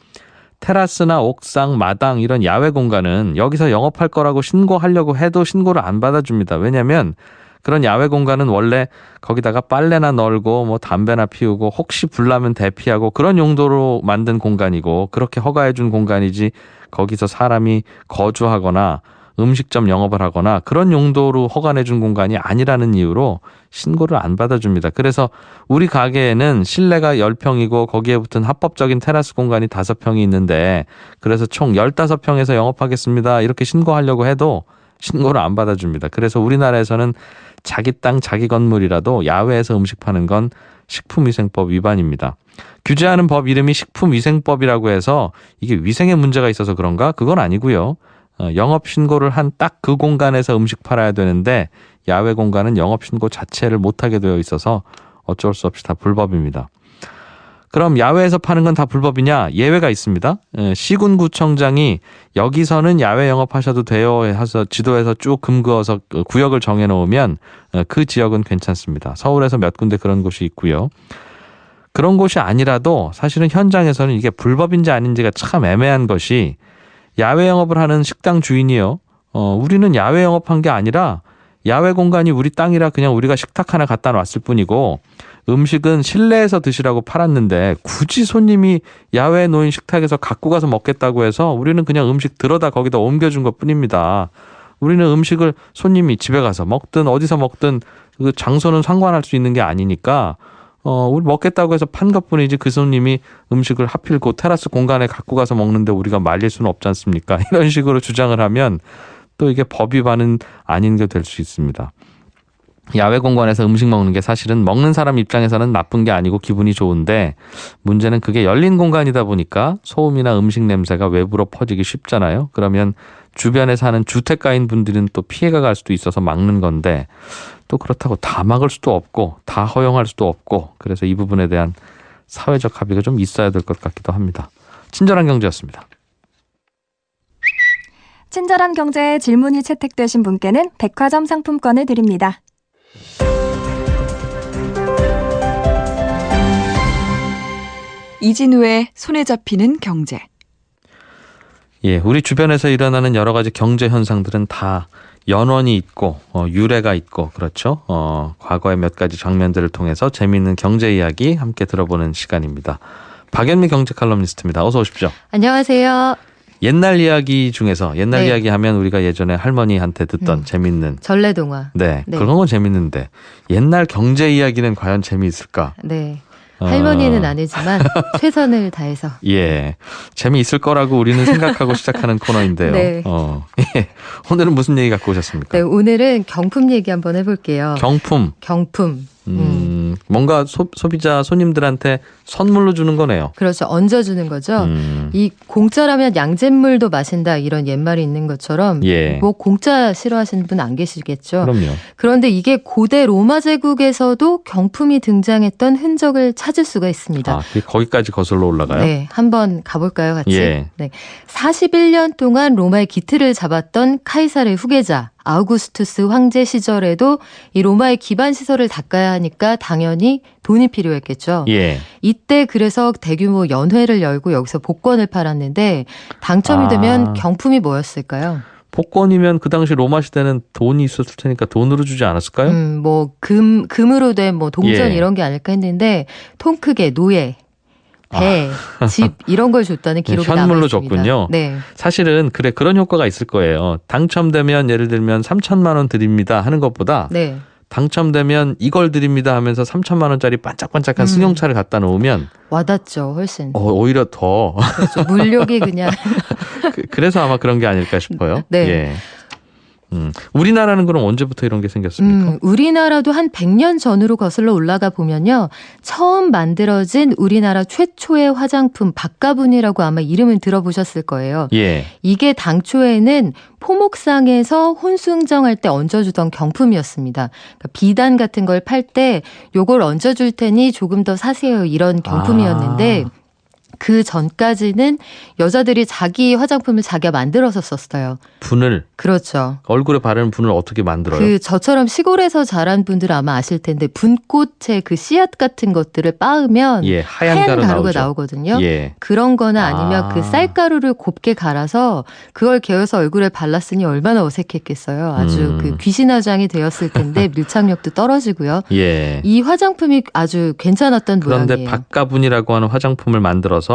테라스나 옥상, 마당 이런 야외 공간은 여기서 영업할 거라고 신고하려고 해도 신고를 안 받아줍니다. 왜냐하면 그런 야외 공간은 원래 거기다가 빨래나 널고 뭐 담배나 피우고 혹시 불나면 대피하고 그런 용도로 만든 공간이고 그렇게 허가해 준 공간이지 거기서 사람이 거주하거나 음식점 영업을 하거나 그런 용도로 허가해 준 공간이 아니라는 이유로 신고를 안 받아줍니다. 그래서 우리 가게에는 실내가 10평이고 거기에 붙은 합법적인 테라스 공간이 5평이 있는데 그래서 총 15평에서 영업하겠습니다. 이렇게 신고하려고 해도 신고를 안 받아줍니다. 그래서 우리나라에서는 자기 땅 자기 건물이라도 야외에서 음식 파는 건 식품위생법 위반입니다. 규제하는 법 이름이 식품위생법이라고 해서 이게 위생에 문제가 있어서 그런가? 그건 아니고요. 영업 신고를 한 딱 그 공간에서 음식 팔아야 되는데 야외 공간은 영업 신고 자체를 못하게 되어 있어서 어쩔 수 없이 다 불법입니다. 그럼 야외에서 파는 건 다 불법이냐? 예외가 있습니다. 시군구청장이 여기서는 야외 영업하셔도 돼요 해서 지도에서 쭉 금 그어서 구역을 정해놓으면 그 지역은 괜찮습니다. 서울에서 몇 군데 그런 곳이 있고요. 그런 곳이 아니라도 사실은 현장에서는 이게 불법인지 아닌지가 참 애매한 것이 야외 영업을 하는 식당 주인이요. 우리는 야외 영업한 게 아니라 야외 공간이 우리 땅이라 그냥 우리가 식탁 하나 갖다 놨을 뿐이고 음식은 실내에서 드시라고 팔았는데 굳이 손님이 야외에 놓인 식탁에서 갖고 가서 먹겠다고 해서 우리는 그냥 음식 들어다 거기다 옮겨준 것 뿐입니다. 우리는 음식을 손님이 집에 가서 먹든 어디서 먹든 그 장소는 상관할 수 있는 게 아니니까 우리 먹겠다고 해서 판 것뿐이지 그 손님이 음식을 하필 그 테라스 공간에 갖고 가서 먹는데 우리가 말릴 수는 없지 않습니까? 이런 식으로 주장을 하면 또 이게 법 위반은 아닌 게 될 수 있습니다. 야외 공간에서 음식 먹는 게 사실은 먹는 사람 입장에서는 나쁜 게 아니고 기분이 좋은데 문제는 그게 열린 공간이다 보니까 소음이나 음식 냄새가 외부로 퍼지기 쉽잖아요. 그러면 주변에 사는 주택가인 분들은 또 피해가 갈 수도 있어서 막는 건데 또 그렇다고 다 막을 수도 없고 다 허용할 수도 없고 그래서 이 부분에 대한 사회적 합의가 좀 있어야 될 것 같기도 합니다. 친절한 경제였습니다. 친절한 경제에 질문이 채택되신 분께는 백화점 상품권을 드립니다. 이진우의 손에 잡히는 경제. 예, 우리 주변에서 일어나는 여러 가지 경제 현상들은 다 연원이 있고 유래가 있고 그렇죠. 과거의 몇 가지 장면들을 통해서 재미있는 경제 이야기 함께 들어보는 시간입니다. 박연미 경제 칼럼니스트입니다. 어서 오십시오. 안녕하세요. 옛날 이야기 중에서 옛날 네. 이야기 하면 우리가 예전에 할머니한테 듣던 재밌는 전래동화. 네, 네. 그런 건 재밌는데 옛날 경제 이야기는 과연 재미있을까? 네. 할머니는 아니지만 최선을 다해서. 예, 재미있을 거라고 우리는 생각하고 시작하는 코너인데요. 네. 예. 오늘은 무슨 얘기 갖고 오셨습니까? 네, 오늘은 경품 얘기 한번 해볼게요. 경품. 뭔가 소비자 손님들한테 선물로 주는 거네요. 그렇죠. 얹어주는 거죠. 이 공짜라면 양잿물도 마신다 이런 옛말이 있는 것처럼 예. 뭐 공짜 싫어하시는 분 안 계시겠죠. 그럼요. 그런데 이게 고대 로마 제국에서도 경품이 등장했던 흔적을 찾을 수가 있습니다. 아, 거기까지 거슬러 올라가요? 네, 한번 가볼까요, 같이? 예. 네, 41년 동안 로마의 기틀을 잡았던 카이사르의 후계자 아우구스투스 황제 시절에도 이 로마의 기반 시설을 닦아야 하니까 당연히 돈이 필요했겠죠. 예. 이때 그래서 대규모 연회를 열고 여기서 복권을 팔았는데 당첨이 되면 경품이 뭐였을까요? 복권이면 그 당시 로마 시대는 돈이 있었을 테니까 돈으로 주지 않았을까요? 뭐 금으로 된 뭐 동전 예. 이런 게 아닐까 했는데 통 크게 노예, 배, 집 이런 걸 줬다는 기록이 현물로 남아있습니다. 줬군요. 네. 사실은 그런 효과가 있을 거예요. 당첨되면 예를 들면 3천만 원 드립니다 하는 것보다 네. 당첨되면 이걸 드립니다 하면서 3천만 원짜리 반짝반짝한 승용차를 갖다 놓으면 와닿죠, 훨씬. 오히려 더 그렇죠. 물욕이 그냥. 그래서 아마 그런 게 아닐까 싶어요. 네. 예. 우리나라는 그럼 언제부터 이런 게 생겼습니까? 우리나라도 한 100년 전으로 거슬러 올라가 보면요. 처음 만들어진 우리나라 최초의 화장품 박가분이라고 아마 이름은 들어보셨을 거예요. 예. 이게 당초에는 포목상에서 혼수응정할 때 얹어주던 경품이었습니다. 그러니까 비단 같은 걸 팔 때 요걸 얹어줄 테니 조금 더 사세요 이런 경품이었는데 그 전까지는 여자들이 자기 화장품을 자기가 만들어서 썼어요. 분을. 그렇죠. 얼굴에 바르는 분을 어떻게 만들어요? 저처럼 시골에서 자란 분들은 아마 아실 텐데 분꽃의 그 씨앗 같은 것들을 빻으면 예, 하얀 가루가 나오거든요. 예. 그런 거나 아니면 그 쌀가루를 곱게 갈아서 그걸 개어서 얼굴에 발랐으니 얼마나 어색했겠어요. 아주 그 귀신 화장이 되었을 텐데 밀착력도 떨어지고요. 예. 이 화장품이 아주 괜찮았던 그런데 모양이에요. 박가분이라고 하는 화장품을 만들어서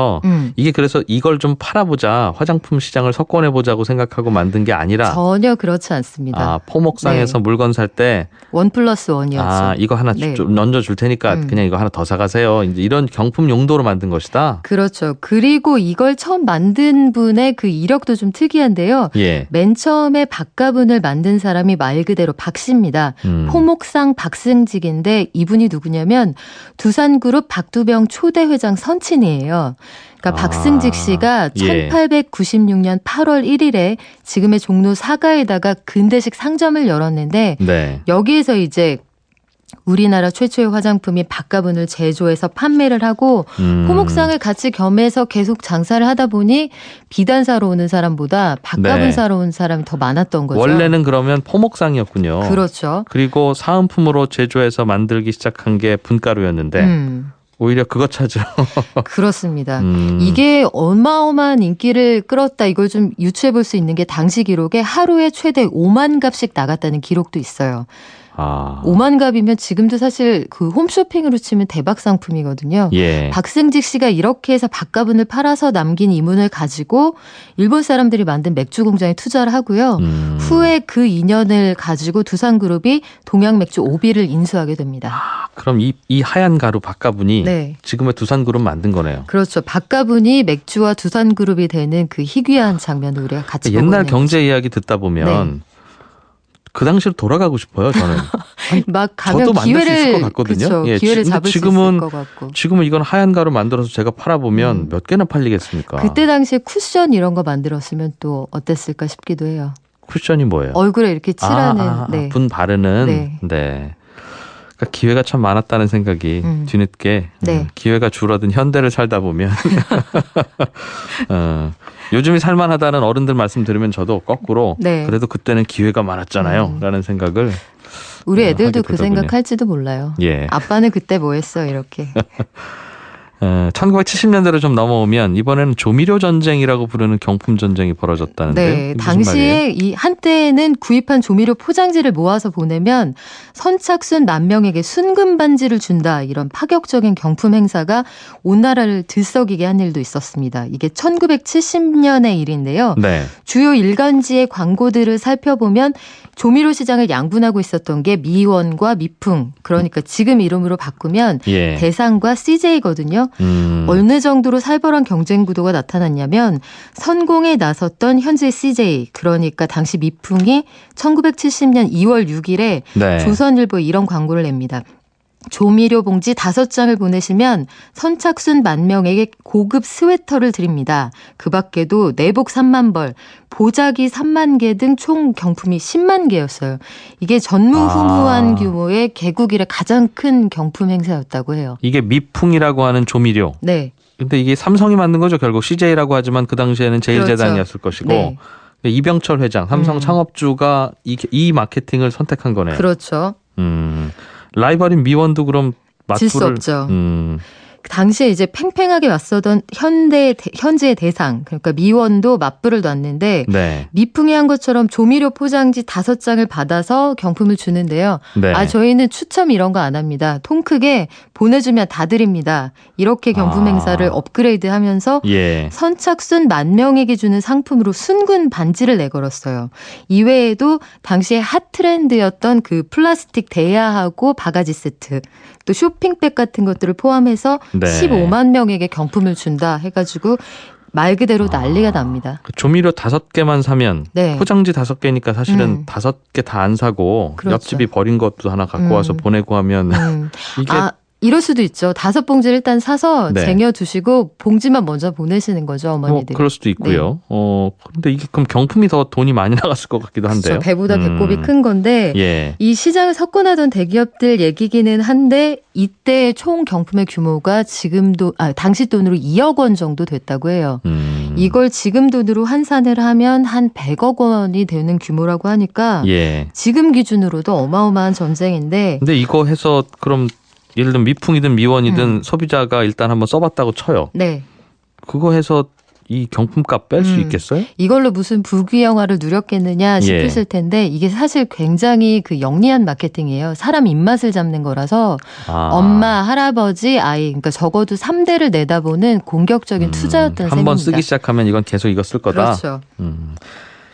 이게 그래서 이걸 좀 팔아보자, 화장품 시장을 석권해보자고 생각하고 만든 게 아니라 전혀 그렇지 않습니다. 포목상에서 물건 살 때 1+1이었죠. 이거 하나 네. 좀 얹어줄 테니까 그냥 이거 하나 더 사가세요. 이제 이런 경품 용도로 만든 것이다. 그렇죠. 그리고 이걸 처음 만든 분의 그 이력도 좀 특이한데요. 예. 맨 처음에 박가분을 만든 사람이 말 그대로 박씨입니다. 포목상 박승직인데 이분이 누구냐면 두산그룹 박두병 초대 회장 선친이에요. 그러니까 박승직 씨가 예. 1896년 8월 1일에 지금의 종로 사가에다가 근대식 상점을 열었는데 네. 여기에서 이제 우리나라 최초의 화장품인 박가분을 제조해서 판매를 하고 포목상을 같이 겸해서 계속 장사를 하다 보니 비단 사러 오는 사람보다 박가분 네. 사러 온 사람이 더 많았던 거죠. 원래는 그러면 포목상이었군요. 그렇죠. 그리고 사은품으로 제조해서 만들기 시작한 게 분가루였는데 오히려 그거 찾으러. 그렇습니다. 이게 어마어마한 인기를 끌었다. 이걸 좀 유추해 볼 수 있는 게 당시 기록에 하루에 최대 5만 갑씩 나갔다는 기록도 있어요. 5만 갑이면 지금도 사실 그 홈쇼핑으로 치면 대박 상품이거든요. 예. 박승직 씨가 이렇게 해서 박가분을 팔아서 남긴 이문을 가지고 일본 사람들이 만든 맥주 공장에 투자를 하고요. 후에 그 인연을 가지고 두산그룹이 동양맥주 오비를 인수하게 됩니다. 그럼 이 하얀 가루 박가분이 네. 지금의 두산그룹 만든 거네요. 그렇죠. 박가분이 맥주와 두산그룹이 되는 그 희귀한 장면을 우리가 같이 보고 옛날 있는 경제 거죠. 이야기 듣다 보면 네. 그 당시로 돌아가고 싶어요. 저는. 막 가면 저도 만들 수 있을 기회를 것 같거든요. 그쵸, 예, 기회를 근데 잡을 수 있을 것 같고. 지금은 이건 하얀 가루 만들어서 제가 팔아보면 몇 개나 팔리겠습니까? 그때 당시에 쿠션 이런 거 만들었으면 또 어땠을까 싶기도 해요. 쿠션이 뭐예요? 얼굴에 이렇게 칠하는. 네. 분 바르는. 네. 네. 그러니까 기회가 참 많았다는 생각이 뒤늦게 네. 기회가 줄어든 현대를 살다 보면 요즘이 살만하다는 어른들 말씀 들으면 저도 거꾸로 네. 그래도 그때는 기회가 많았잖아요 라는 생각을 우리 애들도 하게 그 되더군요. 생각할지도 몰라요. 예. 아빠는 그때 뭐 했어 이렇게. 1970년대로 좀 넘어오면 이번에는 조미료 전쟁이라고 부르는 경품 전쟁이 벌어졌다는데요. 네, 이게 무슨 당시에 말이에요? 이 한때는 구입한 조미료 포장지를 모아서 보내면 선착순 만 명에게 순금 반지를 준다 이런 파격적인 경품 행사가 온 나라를 들썩이게 한 일도 있었습니다. 이게 1970년의 일인데요. 네. 주요 일간지의 광고들을 살펴보면 조미료 시장을 양분하고 있었던 게 미원과 미풍, 그러니까 지금 이름으로 바꾸면 예. 대상과 CJ거든요. 어느 정도로 살벌한 경쟁 구도가 나타났냐면 선공에 나섰던 현재 CJ, 그러니까 당시 미풍이 1970년 2월 6일에 네. 조선일보에 이런 광고를 냅니다. 조미료 봉지 5장을 보내시면 선착순 만 명에게 고급 스웨터를 드립니다. 그 밖에도 내복 3만 벌, 보자기 3만 개 등 총 경품이 10만 개였어요. 이게 전무후무한 규모의 개국 이래 가장 큰 경품 행사였다고 해요. 이게 미풍이라고 하는 조미료. 네. 근데 이게 삼성이 만든 거죠. 결국 CJ라고 하지만 그 당시에는 제일제당이었을 것이고 네. 이병철 회장, 삼성 창업주가 이 마케팅을 선택한 거네요. 그렇죠. 라이벌인 미원도 그럼 질 수 맞불을 없죠. 당시에 이제 팽팽하게 맞서던 현재의 대상, 그러니까 미원도 맞불을 놨는데 네. 미풍이 한 것처럼 조미료 포장지 5장을 받아서 경품을 주는데요. 네. 저희는 추첨 이런 거 안 합니다. 통 크게 보내주면 다 드립니다. 이렇게 경품 행사를 업그레이드하면서 예. 선착순 10,000명에게 주는 상품으로 순금 반지를 내걸었어요. 이외에도 당시에 핫 트렌드였던 그 플라스틱 대야하고 바가지 세트, 또 쇼핑백 같은 것들을 포함해서 네. 15만 명에게 경품을 준다 해가지고 말 그대로 난리가 납니다. 그 조미료 5개만 사면 네. 포장지 5개니까 사실은 5개 다 안 사고 그렇죠. 옆집이 버린 것도 하나 갖고 와서 보내고 하면 이게 이럴 수도 있죠. 5봉지를 일단 사서 네. 쟁여두시고 봉지만 먼저 보내시는 거죠, 어머니들이. 그럴 수도 있고요. 그런데 이게 그럼 경품이 더 돈이 많이 나갔을 것 같기도 한데요. 그렇죠. 배보다 배꼽이 큰 건데 예. 이 시장을 석권하던 대기업들 얘기기는 한데 이때 총 경품의 규모가 당시 돈으로 2억 원 정도 됐다고 해요. 이걸 지금 돈으로 환산을 하면 한 100억 원이 되는 규모라고 하니까 예. 지금 기준으로도 어마어마한 전쟁인데. 근데 이거 해서 그럼 예를 들면 미풍이든 미원이든 소비자가 일단 한번 써봤다고 쳐요. 네. 그거 해서 이 경품값 뺄 수 있겠어요? 이걸로 무슨 부귀영화를 누렸겠느냐 싶으실 텐데 이게 사실 굉장히 그 영리한 마케팅이에요. 사람 입맛을 잡는 거라서 엄마, 할아버지, 아이 그러니까 적어도 3대를 내다보는 공격적인 투자였던 셈입니다. 한번 쓰기 시작하면 이건 계속 이거 쓸 거다. 그렇죠.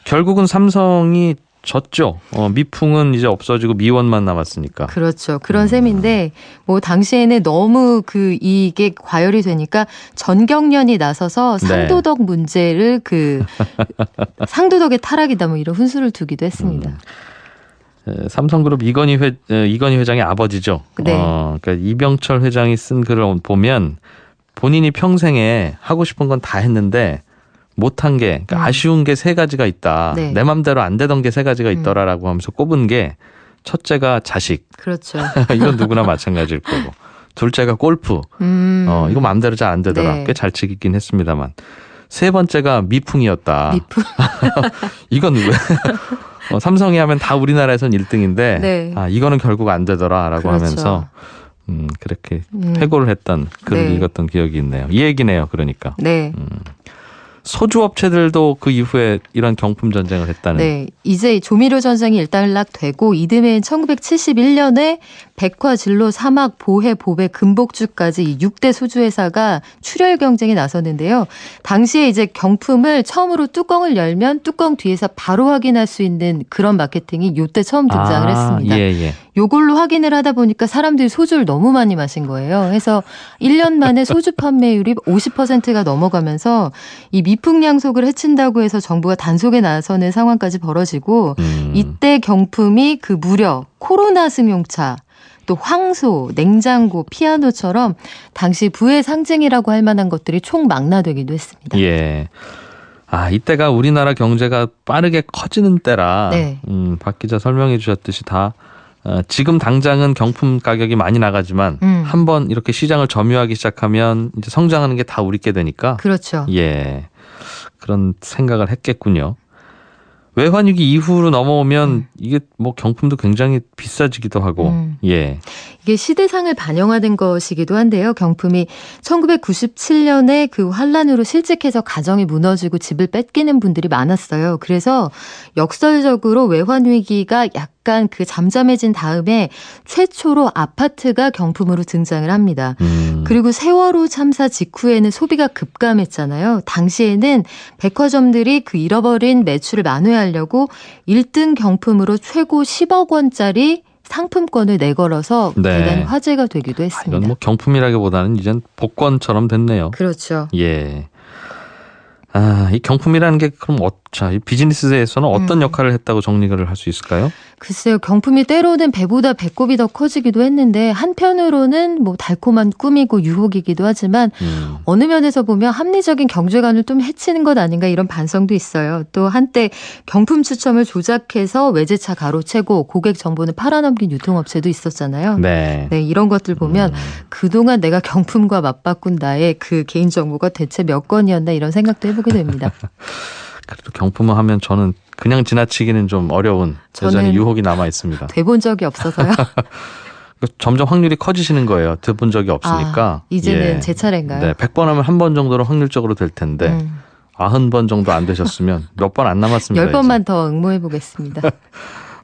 결국은 삼성이 졌죠. 미풍은 이제 없어지고 미원만 남았으니까. 그렇죠. 그런 셈인데 뭐 당시에는 너무 이게 과열이 되니까 전경련이 나서서 상도덕 문제를 상도덕의 타락이다 뭐 이런 훈수를 두기도 했습니다. 삼성그룹 이건희 회장의 아버지죠. 네. 그러니까 이병철 회장이 쓴 글을 보면 본인이 평생에 하고 싶은 건 다 했는데 못한 게 그러니까 아쉬운 게 3가지가 있다. 네. 내 맘대로 안 되던 게 3가지가 있더라라고 하면서 꼽은 게 첫째가 자식. 그렇죠. 이건 누구나 마찬가지일 거고. 둘째가 골프. 이거 맘대로 잘 안 되더라. 네. 꽤 잘 치긴 했습니다만. 3번째가 미풍이었다. 미풍. 이건 누구야? 삼성이 하면 다 우리나라에선 1등인데 네. 이거는 결국 안 되더라라고 그렇죠. 하면서 그렇게 회고를 했던 글을 네. 읽었던 기억이 있네요. 이 얘기네요. 그러니까. 네. 소주업체들도 그 이후에 이런 경품 전쟁을 했다는. 네. 이제 조미료 전쟁이 일단락되고 이듬해인 1971년에 백화, 진로, 사막, 보해, 보배, 금복주까지 이 6대 소주 회사가 출혈 경쟁에 나섰는데요. 당시에 이제 경품을 처음으로 뚜껑을 열면 뚜껑 뒤에서 바로 확인할 수 있는 그런 마케팅이 이때 처음 등장을 했습니다. 예. 요걸로 확인을 하다 보니까 사람들이 소주를 너무 많이 마신 거예요. 해서 1년 만에 소주 판매율이 50%가 넘어가면서 이 미풍양속을 해친다고 해서 정부가 단속에 나서는 상황까지 벌어지고 이때 경품이 무려 코로나 승용차, 또 황소, 냉장고, 피아노처럼 당시 부의 상징이라고 할 만한 것들이 총망라되기도 했습니다. 예. 이때가 우리나라 경제가 빠르게 커지는 때라. 네. 박 기자 설명해 주셨듯이 다 지금 당장은 경품 가격이 많이 나가지만 한번 이렇게 시장을 점유하기 시작하면 이제 성장하는 게 다 우리 게 되니까. 그렇죠. 예. 그런 생각을 했겠군요. 외환위기 이후로 넘어오면 이게 뭐 경품도 굉장히 비싸지기도 하고. 예. 이게 시대상을 반영하는 것이기도 한데요. 경품이 1997년에 환란으로 실직해서 가정이 무너지고 집을 뺏기는 분들이 많았어요. 그래서 역설적으로 외환위기가 약간 잠잠해진 다음에 최초로 아파트가 경품으로 등장을 합니다. 그리고 세월호 참사 직후에는 소비가 급감했잖아요. 당시에는 백화점들이 잃어버린 매출을 만회하려고 1등 경품으로 최고 10억 원짜리 상품권을 내걸어서 대단히 화제가 되기도 했습니다. 이건 경품이라기보다는 이젠 복권처럼 됐네요. 그렇죠. 예. 이 경품이라는 게 그럼 이 비즈니스에서는 어떤 역할을 했다고 정리를 할 수 있을까요? 글쎄요. 경품이 때로는 배보다 배꼽이 더 커지기도 했는데 한편으로는 달콤한 꿈이고 유혹이기도 하지만 어느 면에서 보면 합리적인 경제관을 좀 해치는 것 아닌가 이런 반성도 있어요. 또 한때 경품 추첨을 조작해서 외제차 가로채고 고객 정보는 팔아넘긴 유통업체도 있었잖아요. 네. 이런 것들 보면 그동안 내가 경품과 맞바꾼 나의 개인정보가 대체 몇 건이었나 이런 생각도 해보게 됩니다. 그래도 경품을 하면 저는 그냥 지나치기는 좀 어려운 여전히 유혹이 남아 있습니다. 돼본 적이 없어서요. 점점 확률이 커지시는 거예요. 들어본 적이 없으니까. 이제는 제 차례인가요? 네, 100번 하면 한 번 정도로 확률적으로 될 텐데 90번 정도 안 되셨으면 몇 번 안 남았습니다. 10번만 더 응모해 보겠습니다.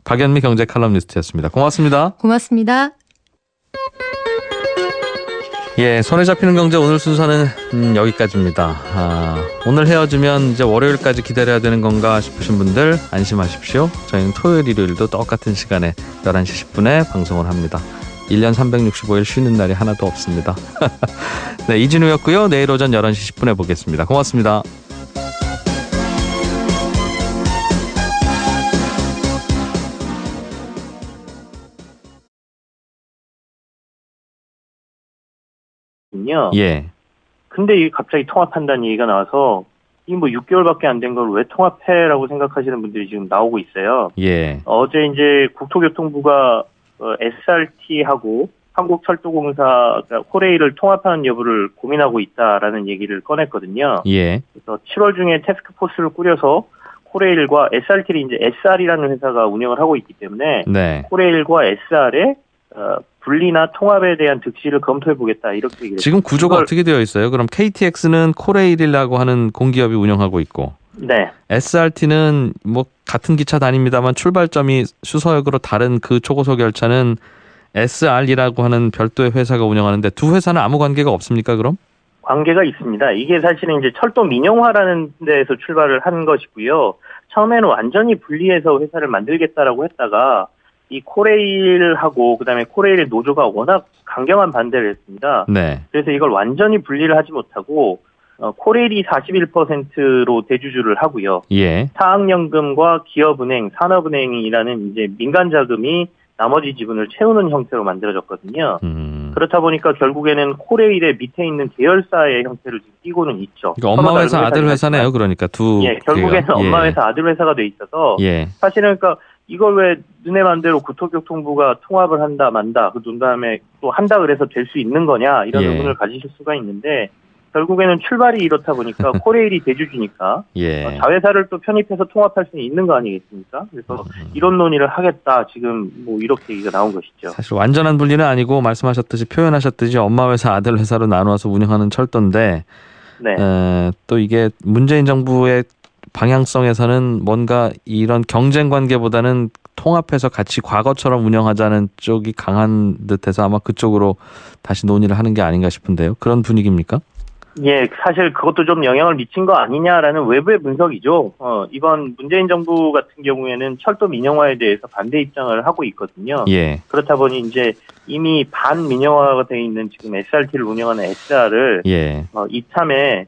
박연미 경제 칼럼니스트였습니다. 고맙습니다. 고맙습니다. 예, 손에 잡히는 경제 오늘 순서는 여기까지입니다. 오늘 헤어지면 이제 월요일까지 기다려야 되는 건가 싶으신 분들 안심하십시오. 저희는 토요일, 일요일도 똑같은 시간에 11시 10분에 방송을 합니다. 1년 365일 쉬는 날이 하나도 없습니다. 네, 이진우였고요. 내일 오전 11시 10분에 보겠습니다. 고맙습니다. 예. 근데 이게 갑자기 통합한다는 얘기가 나와서 이 뭐 6개월밖에 안 된 걸 왜 통합해라고 생각하시는 분들이 지금 나오고 있어요. 예. 어제 이제 국토교통부가 SRT하고 한국철도공사가 코레일을 통합하는 여부를 고민하고 있다라는 얘기를 꺼냈거든요. 예. 그래서 7월 중에 태스크포스를 꾸려서 코레일과 SRT를 이제 SR이라는 회사가 운영을 하고 있기 때문에 네. 코레일과 SR의 분리나 통합에 대한 득실을 검토해 보겠다 이렇게 얘기를 지금 구조가 어떻게 되어 있어요? 그럼 KTX는 코레일이라고 하는 공기업이 운영하고 있고, 네. SRT는 뭐 같은 기차 다닙니다만 출발점이 수서역으로 다른 그 초고속 열차는 SR이라고 하는 별도의 회사가 운영하는데 두 회사는 아무 관계가 없습니까? 그럼? 관계가 있습니다. 이게 사실은 이제 철도 민영화라는 데에서 출발을 한 것이고요. 처음에는 완전히 분리해서 회사를 만들겠다라고 했다가 이 코레일하고 그다음에 코레일의 노조가 워낙 강경한 반대를 했습니다. 네. 그래서 이걸 완전히 분리를 하지 못하고 코레일이 41%로 대주주를 하고요. 예. 사학연금과 기업은행, 산업은행이라는 이제 민간 자금이 나머지 지분을 채우는 형태로 만들어졌거든요. 그렇다 보니까 결국에는 코레일의 밑에 있는 계열사의 형태를 지금 띠고는 있죠. 그러니까 엄마 회사, 아들 회사네요. 그러니까 두. 예, 결국에는 엄마 회사, 아들 회사가 돼 있어서 사실은 그러니까 이걸 왜 너네 맘대로 국토교통부가 통합을 한다 만다 그런 다음에 또 한다 그래서 될 수 있는 거냐 이런 의문을 가지실 수가 있는데 결국에는 출발이 이렇다 보니까 코레일이 대주주니까 자회사를 또 편입해서 통합할 수 있는 거 아니겠습니까? 그래서 이런 논의를 하겠다 지금 뭐 이렇게 얘기가 나온 것이죠. 사실 완전한 분리는 아니고 말씀하셨듯이 표현하셨듯이 엄마 회사 아들 회사로 나누어서 운영하는 철도인데 또 이게 문재인 정부의 방향성에서는 뭔가 이런 경쟁 관계보다는 통합해서 같이 과거처럼 운영하자는 쪽이 강한 듯해서 아마 그쪽으로 다시 논의를 하는 게 아닌가 싶은데요. 그런 분위기입니까? 예, 사실 그것도 좀 영향을 미친 거 아니냐라는 외부의 분석이죠. 이번 문재인 정부 같은 경우에는 철도 민영화에 대해서 반대 입장을 하고 있거든요. 예. 그렇다 보니 이제 이미 반민영화가 되어 있는 지금 SRT를 운영하는 SR을 이참에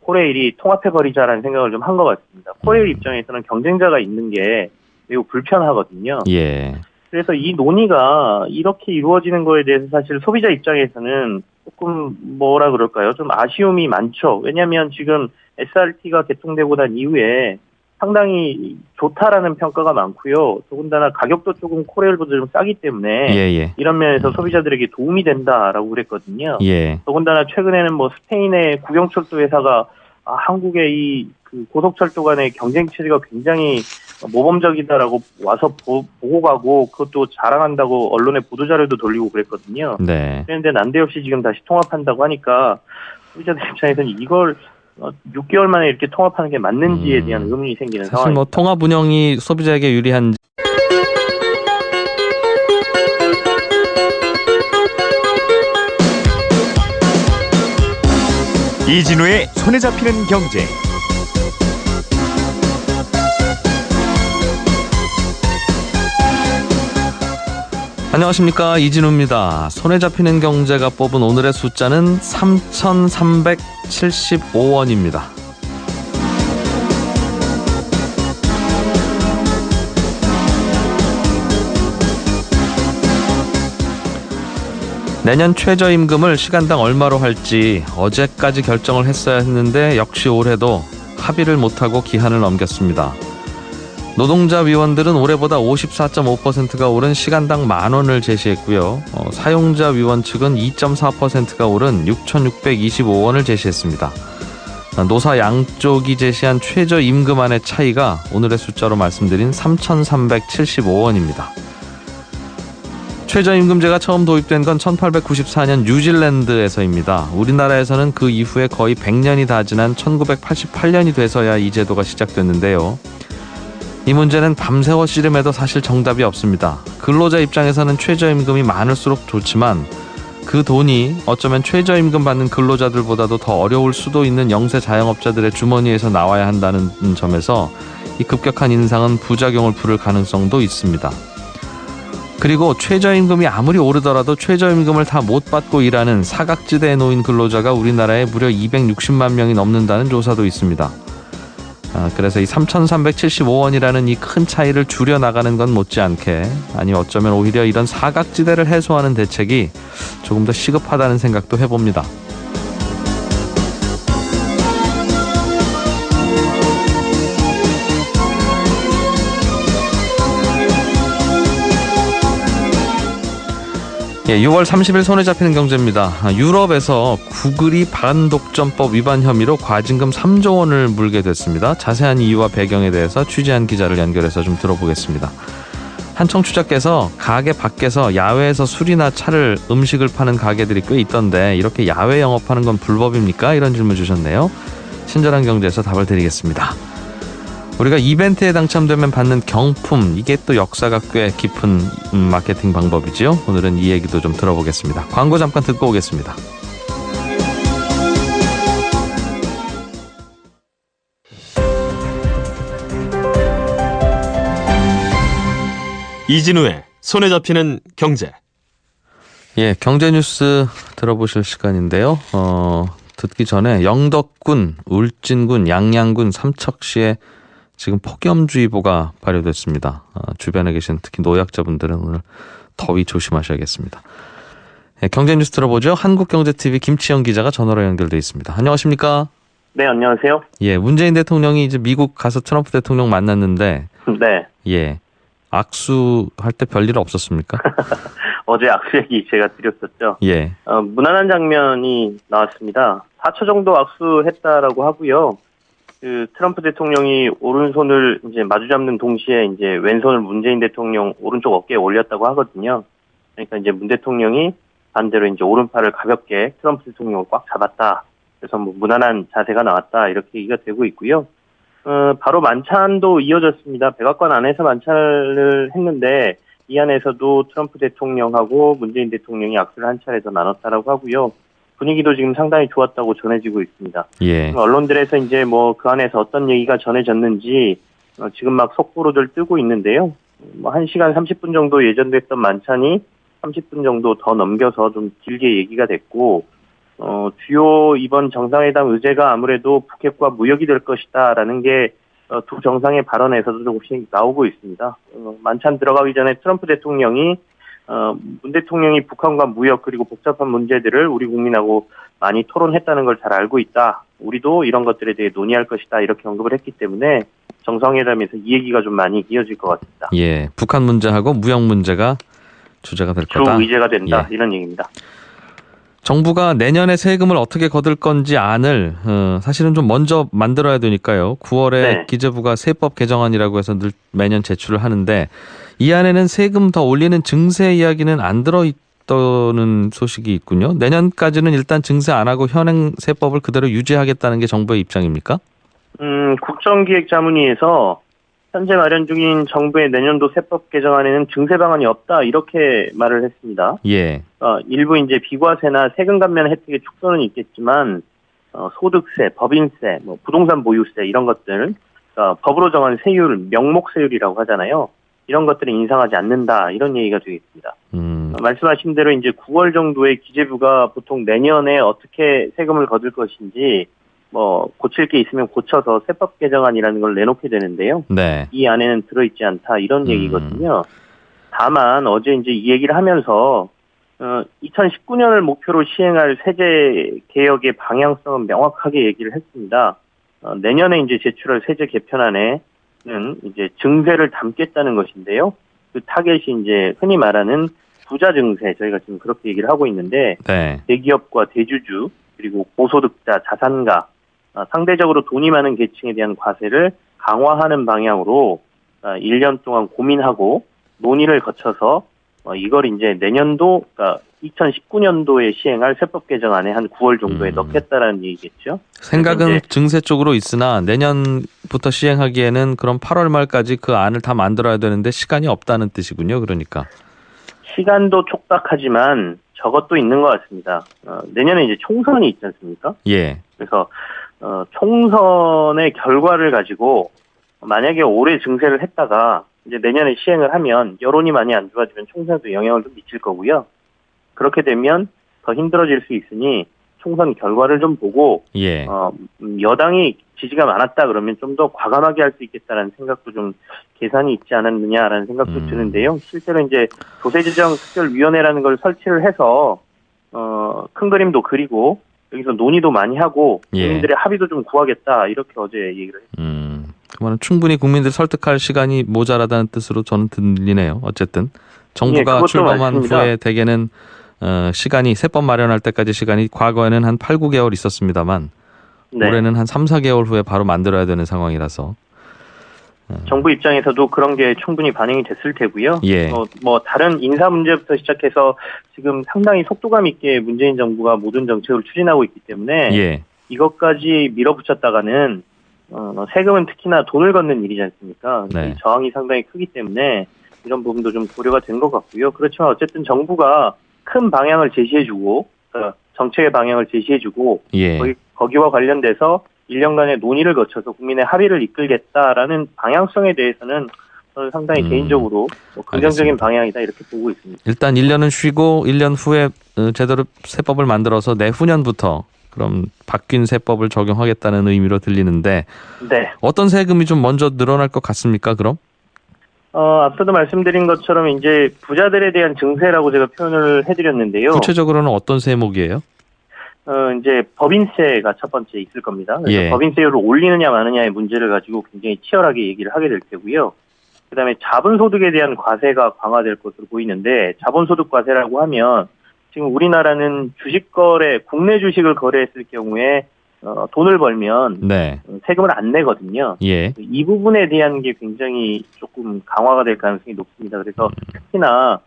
코레일이 통합해버리자라는 생각을 좀 한 것 같습니다. 코레일 입장에서는 경쟁자가 있는 게 매우 불편하거든요. 예. 그래서 이 논의가 이렇게 이루어지는 거에 대해서 사실 소비자 입장에서는 조금 뭐라 그럴까요? 좀 아쉬움이 많죠. 왜냐하면 지금 SRT가 개통되고 난 이후에 상당히 좋다라는 평가가 많고요. 더군다나 가격도 조금 코레일보다 좀 싸기 때문에 이런 면에서 소비자들에게 도움이 된다라고 그랬거든요. 더군다나 최근에는 뭐 스페인의 국영철도 회사가 한국의 이 그 고속철도 간의 경쟁 체제가 굉장히 모범적이다라고 와서 보고 가고 그것도 자랑한다고 언론에 보도자료도 돌리고 그랬거든요. 그런데 난데없이 지금 다시 통합한다고 하니까 소비자들 입장에서는 이걸 6개월 만에 이렇게 통합하는 게 맞는지에 대한 의문이 생기는 상황입니다. 사실 뭐 통합 운영이 소비자에게 유리한 이진우의 손에 잡히는 경제. 안녕하십니까, 이진우입니다. 손에 잡히는 경제가 뽑은 오늘의 숫자는 3,375원입니다. 내년 최저임금을 시간당 얼마로 할지 어제까지 결정을 했어야 했는데 역시 올해도 합의를 못하고 기한을 넘겼습니다. 노동자 위원들은 올해보다 54.5%가 오른 시간당 10,000원을 제시했고요. 사용자 위원 측은 2.4%가 오른 6,625원을 제시했습니다. 노사 양쪽이 제시한 최저임금안의 차이가 오늘의 숫자로 말씀드린 3,375원입니다. 최저임금제가 처음 도입된 건 1894년 뉴질랜드에서입니다. 우리나라에서는 그 이후에 거의 100년이 다 지난 1988년이 돼서야 이 제도가 시작됐는데요. 이 문제는 밤새워 씨름해도 사실 정답이 없습니다. 근로자 입장에서는 최저임금이 많을수록 좋지만 그 돈이 어쩌면 최저임금 받는 근로자들보다도 더 어려울 수도 있는 영세 자영업자들의 주머니에서 나와야 한다는 점에서 이 급격한 인상은 부작용을 부를 가능성도 있습니다. 그리고 최저임금이 아무리 오르더라도 최저임금을 다 못 받고 일하는 사각지대에 놓인 근로자가 우리나라에 무려 260만 명이 넘는다는 조사도 있습니다. 그래서 이 3,375원이라는 이 큰 차이를 줄여나가는 건 못지않게, 아니 어쩌면 오히려 이런 사각지대를 해소하는 대책이 조금 더 시급하다는 생각도 해봅니다. 예, 6월 30일 손에 잡히는 경제입니다. 유럽에서 구글이 반독점법 위반 혐의로 과징금 3조 원을 물게 됐습니다. 자세한 이유와 배경에 대해서 취재한 기자를 연결해서 좀 들어보겠습니다. 한 청취자께서 가게 밖에서 야외에서 술이나 차를, 음식을 파는 가게들이 꽤 있던데 이렇게 야외 영업하는 건 불법입니까? 이런 질문 주셨네요. 친절한 경제에서 답을 드리겠습니다. 우리가 이벤트에 당첨되면 받는 경품, 이게 또 역사가 꽤 깊은 마케팅 방법이지요. 오늘은 이 얘기도 좀 들어보겠습니다. 광고 잠깐 듣고 오겠습니다. 이진우의 손에 잡히는 경제. 예, 경제 뉴스 들어보실 시간인데요. 듣기 전에 영덕군, 울진군, 양양군, 삼척시에 지금 폭염주의보가 발효됐습니다. 주변에 계신 특히 노약자분들은 오늘 더위 조심하셔야겠습니다. 네, 경제 뉴스 들어보죠. 한국경제TV 김치영 기자가 전화로 연결돼 있습니다. 안녕하십니까? 네, 안녕하세요. 예, 문재인 대통령이 이제 미국 가서 트럼프 대통령 만났는데, 네. 예, 악수할 때 별일 없었습니까? 어제 악수 얘기 제가 드렸었죠. 예. 무난한 장면이 나왔습니다. 4초 정도 악수했다라고 하고요. 그 트럼프 대통령이 오른손을 이제 마주 잡는 동시에 이제 왼손을 문재인 대통령 오른쪽 어깨에 올렸다고 하거든요. 그러니까 이제 문 대통령이 반대로 이제 오른팔을 가볍게 트럼프 대통령을 꽉 잡았다. 그래서 뭐 무난한 자세가 나왔다. 이렇게 얘기가 되고 있고요. 바로 만찬도 이어졌습니다. 백악관 안에서 만찬을 했는데 이 안에서도 트럼프 대통령하고 문재인 대통령이 악수를 한 차례 더 나눴다라고 하고요. 분위기도 지금 상당히 좋았다고 전해지고 있습니다. 예. 언론들에서 이제 뭐 그 안에서 어떤 얘기가 전해졌는지 지금 막 속보로들 뜨고 있는데요. 뭐 1시간 30분 정도 예정됐던 만찬이 30분 정도 더 넘겨서 좀 길게 얘기가 됐고, 주요 이번 정상회담 의제가 아무래도 북핵과 무역이 될 것이다라는 게 두 정상의 발언에서도 조금씩 나오고 있습니다. 만찬 들어가기 전에 트럼프 대통령이 문 대통령이 북한과 무역 그리고 복잡한 문제들을 우리 국민하고 많이 토론했다는 걸 잘 알고 있다. 우리도 이런 것들에 대해 논의할 것이다. 이렇게 언급을 했기 때문에 정상회담에서 이 얘기가 좀 많이 이어질 것 같습니다. 예, 북한 문제하고 무역 문제가 주제가 될 거다. 주 의제가 된다. 예. 이런 얘기입니다. 정부가 내년에 세금을 어떻게 거둘 건지 안을 사실은 좀 먼저 만들어야 되니까요. 9월에 네. 기재부가 세법 개정안이라고 해서 늘 매년 제출을 하는데 이 안에는 세금 더 올리는 증세 이야기는 안 들어있다는 소식이 있군요. 내년까지는 일단 증세 안 하고 현행 세법을 그대로 유지하겠다는 게 정부의 입장입니까? 국정기획자문위에서 현재 마련 중인 정부의 내년도 세법 개정안에는 증세 방안이 없다 이렇게 말을 했습니다. 예. 일부 이제 비과세나 세금 감면 혜택의 축소는 있겠지만 소득세, 법인세, 뭐 부동산 보유세 이런 것들 법으로 정한 세율, 명목세율이라고 하잖아요. 이런 것들은 인상하지 않는다 이런 얘기가 되겠습니다. 말씀하신 대로 이제 9월 정도에 기재부가 보통 내년에 어떻게 세금을 거둘 것인지 뭐 고칠 게 있으면 고쳐서 세법 개정안이라는 걸 내놓게 되는데요. 네. 이 안에는 들어있지 않다 이런 얘기거든요. 다만 어제 이제 이 얘기를 하면서 2019년을 목표로 시행할 세제 개혁의 방향성은 명확하게 얘기를 했습니다. 내년에 이제 제출할 세제 개편안에는 이제 증세를 담겠다는 것인데요. 그 타겟이 이제 흔히 말하는 부자 증세, 저희가 지금 그렇게 얘기를 하고 있는데, 네. 대기업과 대주주 그리고 고소득자, 자산가 상대적으로 돈이 많은 계층에 대한 과세를 강화하는 방향으로 1년 동안 고민하고 논의를 거쳐서 이걸 이제 내년도, 그러니까 2019년도에 시행할 세법 개정안에 한 9월 정도에 넣겠다라는 얘기겠죠. 생각은 증세 쪽으로 있으나 내년부터 시행하기에는 그럼 8월 말까지 그 안을 다 만들어야 되는데 시간이 없다는 뜻이군요. 그러니까. 시간도 촉박하지만 저것도 있는 것 같습니다. 내년에 이제 총선이 있지 않습니까? 예. 그래서 총선의 결과를 가지고 만약에 올해 증세를 했다가 이제 내년에 시행을 하면 여론이 많이 안 좋아지면 총선에도 영향을 좀 미칠 거고요. 그렇게 되면 더 힘들어질 수 있으니 총선 결과를 좀 보고 예. 여당이 지지가 많았다 그러면 좀 더 과감하게 할 수 있겠다라는 생각도 좀 계산이 있지 않았느냐라는 생각도 드는데요. 실제로 이제 조세지정특별위원회라는 걸 설치를 해서 큰 그림도 그리고 여기서 논의도 많이 하고 국민들의 합의도 좀 구하겠다 이렇게 어제 얘기를 했습니다. 그러면 충분히 국민들 설득할 시간이 모자라다는 뜻으로 저는 들리네요. 어쨌든 정부가 출범한 맞습니다. 후에 대개는 시간이 세법 마련할 때까지 시간이 과거에는 한 8, 9개월 있었습니다만 네. 올해는 한 3, 4개월 후에 바로 만들어야 되는 상황이라서 정부 입장에서도 그런 게 충분히 반영이 됐을 테고요. 예. 뭐 다른 인사 문제부터 시작해서 지금 상당히 속도감 있게 문재인 정부가 모든 정책을 추진하고 있기 때문에 예. 이것까지 밀어붙였다가는 세금은 특히나 돈을 걷는 일이지 않습니까? 네. 저항이 상당히 크기 때문에 이런 부분도 좀 고려가 된 것 같고요. 그렇지만 어쨌든 정부가 큰 방향을 제시해주고 정책의 방향을 제시해주고 예. 거기와 관련돼서 1년간의 논의를 거쳐서 국민의 합의를 이끌겠다라는 방향성에 대해서는 저는 상당히 개인적으로 긍정적인 알겠습니다. 방향이다 이렇게 보고 있습니다. 일단 1년은 쉬고 1년 후에 제대로 세법을 만들어서 내후년부터 그럼 바뀐 세법을 적용하겠다는 의미로 들리는데 네. 어떤 세금이 좀 먼저 늘어날 것 같습니까? 그럼? 앞서도 말씀드린 것처럼 이제 부자들에 대한 증세라고 제가 표현을 해드렸는데요. 구체적으로는 어떤 세목이에요? 이제 법인세가 첫 번째 있을 겁니다. 그래서 예. 법인세율을 올리느냐 마느냐의 문제를 가지고 굉장히 치열하게 얘기를 하게 될 테고요. 그다음에 자본소득에 대한 과세가 강화될 것으로 보이는데 자본소득 과세라고 하면 지금 우리나라는 주식거래, 국내 주식을 거래했을 경우에 돈을 벌면 네. 세금을 안 내거든요. 예. 이 부분에 대한 게 굉장히 조금 강화가 될 가능성이 높습니다. 그래서 특히나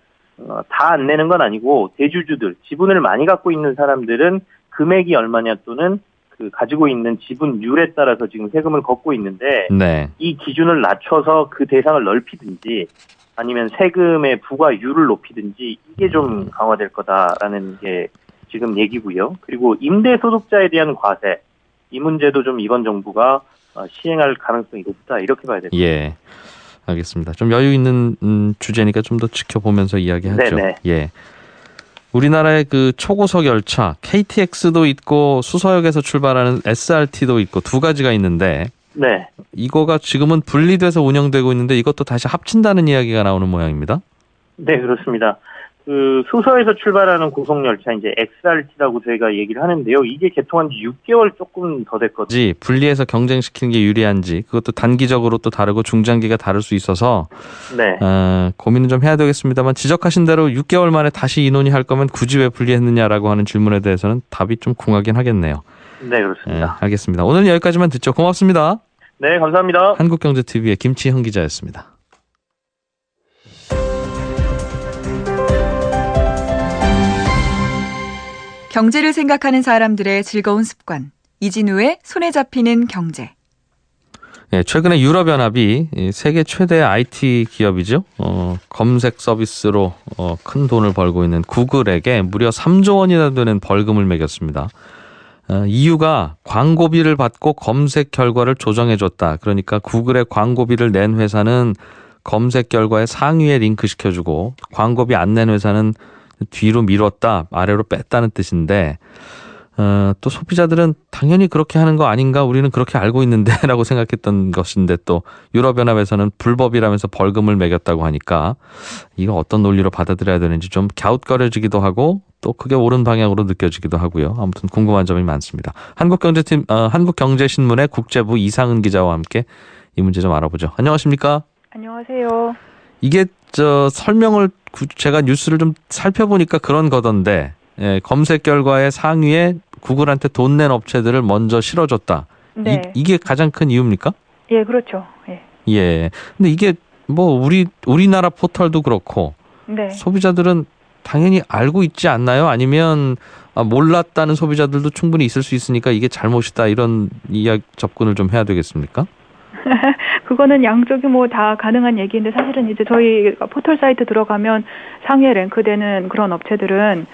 다 안 내는 건 아니고 대주주들, 지분을 많이 갖고 있는 사람들은 금액이 얼마냐 또는 그 가지고 있는 지분율에 따라서 지금 세금을 걷고 있는데 네. 이 기준을 낮춰서 그 대상을 넓히든지 아니면 세금의 부과율을 높이든지 이게 좀 강화될 거다라는 게 지금 얘기고요. 그리고 임대소득자에 대한 과세, 이 문제도 좀 이번 정부가 시행할 가능성이 높다 이렇게 봐야 됩니다. 예. 알겠습니다. 좀 여유 있는 주제니까 좀 더 지켜보면서 이야기하죠. 네네. 예. 우리나라의 그 초고속 열차 KTX도 있고 수서역에서 출발하는 SRT도 있고 두 가지가 있는데 네. 이거가 지금은 분리돼서 운영되고 있는데 이것도 다시 합친다는 이야기가 나오는 모양입니다. 네, 그렇습니다. 그 수서에서 출발하는 고속열차 이제 XRT라고 저희가 얘기를 하는데요. 이게 개통한 지 6개월 조금 더 됐거든요. 분리해서 경쟁시키는 게 유리한지 그것도 단기적으로 또 다르고 중장기가 다를 수 있어서 네. 고민은 좀 해야 되겠습니다만 지적하신 대로 6개월 만에 다시 이 논의할 거면 굳이 왜 분리했느냐라고 하는 질문에 대해서는 답이 좀 궁하긴 하겠네요. 네, 그렇습니다. 알겠습니다. 오늘 여기까지만 듣죠. 고맙습니다. 네, 감사합니다. 한국경제TV의 김치형 기자였습니다. 경제를 생각하는 사람들의 즐거운 습관. 이진우의 손에 잡히는 경제. 네, 최근에 유럽연합이 세계 최대 IT 기업이죠. 검색 서비스로 큰 돈을 벌고 있는 구글에게 무려 3조 원이나 되는 벌금을 매겼습니다. 이유가 광고비를 받고 검색 결과를 조정해줬다. 그러니까 구글에 광고비를 낸 회사는 검색 결과에 상위에 링크시켜주고 광고비 안 낸 회사는 뒤로 미뤘다, 아래로 뺐다는 뜻인데 또 소비자들은 당연히 그렇게 하는 거 아닌가 우리는 그렇게 알고 있는데 라고 생각했던 것인데 또 유럽연합에서는 불법이라면서 벌금을 매겼다고 하니까 이거 어떤 논리로 받아들여야 되는지 좀 갸웃거려지기도 하고 또 그게 옳은 방향으로 느껴지기도 하고요. 아무튼 궁금한 점이 많습니다. 한국경제신문의 국제부 이상은 기자와 함께 이 문제 좀 알아보죠. 안녕하십니까? 안녕하세요. 이게 설명을 제가 뉴스를 좀 살펴보니까 그런 거던데 검색 결과의 상위에 구글한테 돈 낸 업체들을 먼저 실어줬다. 네. 이게 가장 큰 이유입니까? 예, 그렇죠. 예. 예. 근데 이게 뭐 우리나라 포털도 그렇고 네. 소비자들은 당연히 알고 있지 않나요? 아니면 몰랐다는 소비자들도 충분히 있을 수 있으니까 이게 잘못이다 이런 이야기 접근을 좀 해야 되겠습니까? 그거는 양쪽이 뭐 다 가능한 얘기인데 사실은 이제 저희 포털 사이트 들어가면 상위에 랭크되는 그런 업체들은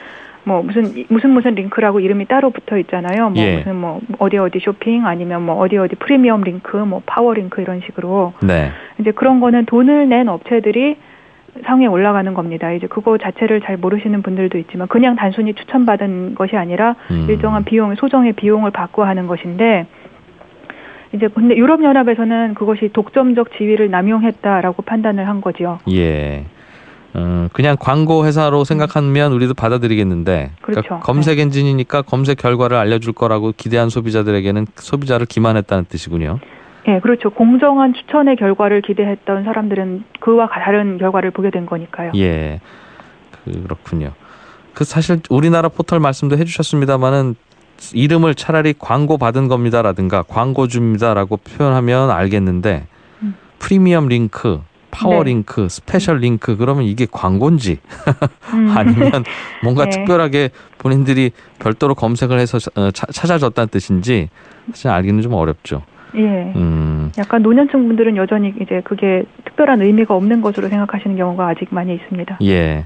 뭐 무슨 링크라고 이름이 따로 붙어 있잖아요. 뭐 예. 무슨 뭐 어디 쇼핑 아니면 뭐 어디 프리미엄 링크, 뭐 파워 링크 이런 식으로. 네. 이제 그런 거는 돈을 낸 업체들이 상위에 올라가는 겁니다. 이제 그거 자체를 잘 모르시는 분들도 있지만 그냥 단순히 추천받은 것이 아니라 일정한 소정의 비용을 받고 하는 것인데 이제 근데 유럽연합에서는 그것이 독점적 지위를 남용했다라고 판단을 한 거죠. 예. 그냥 광고 회사로 생각하면 우리도 받아들이겠는데 그렇죠. 그러니까 검색 엔진이니까 검색 결과를 알려줄 거라고 기대한 소비자들에게는 소비자를 기만했다는 뜻이군요. 예, 그렇죠. 공정한 추천의 결과를 기대했던 사람들은 그와 다른 결과를 보게 된 거니까요. 예, 그렇군요. 사실 우리나라 포털 말씀도 해주셨습니다만은 이름을 차라리 광고 받은 겁니다라든가 광고주입니다라고 표현하면 알겠는데 프리미엄 링크, 파워 네. 링크, 스페셜 링크 그러면 이게 광고인지 아니면 뭔가 네. 특별하게 본인들이 별도로 검색을 해서 찾아줬다는 뜻인지 사실 알기는 좀 어렵죠. 예. 약간 노년층 분들은 여전히 이제 그게 특별한 의미가 없는 것으로 생각하시는 경우가 아직 많이 있습니다. 예.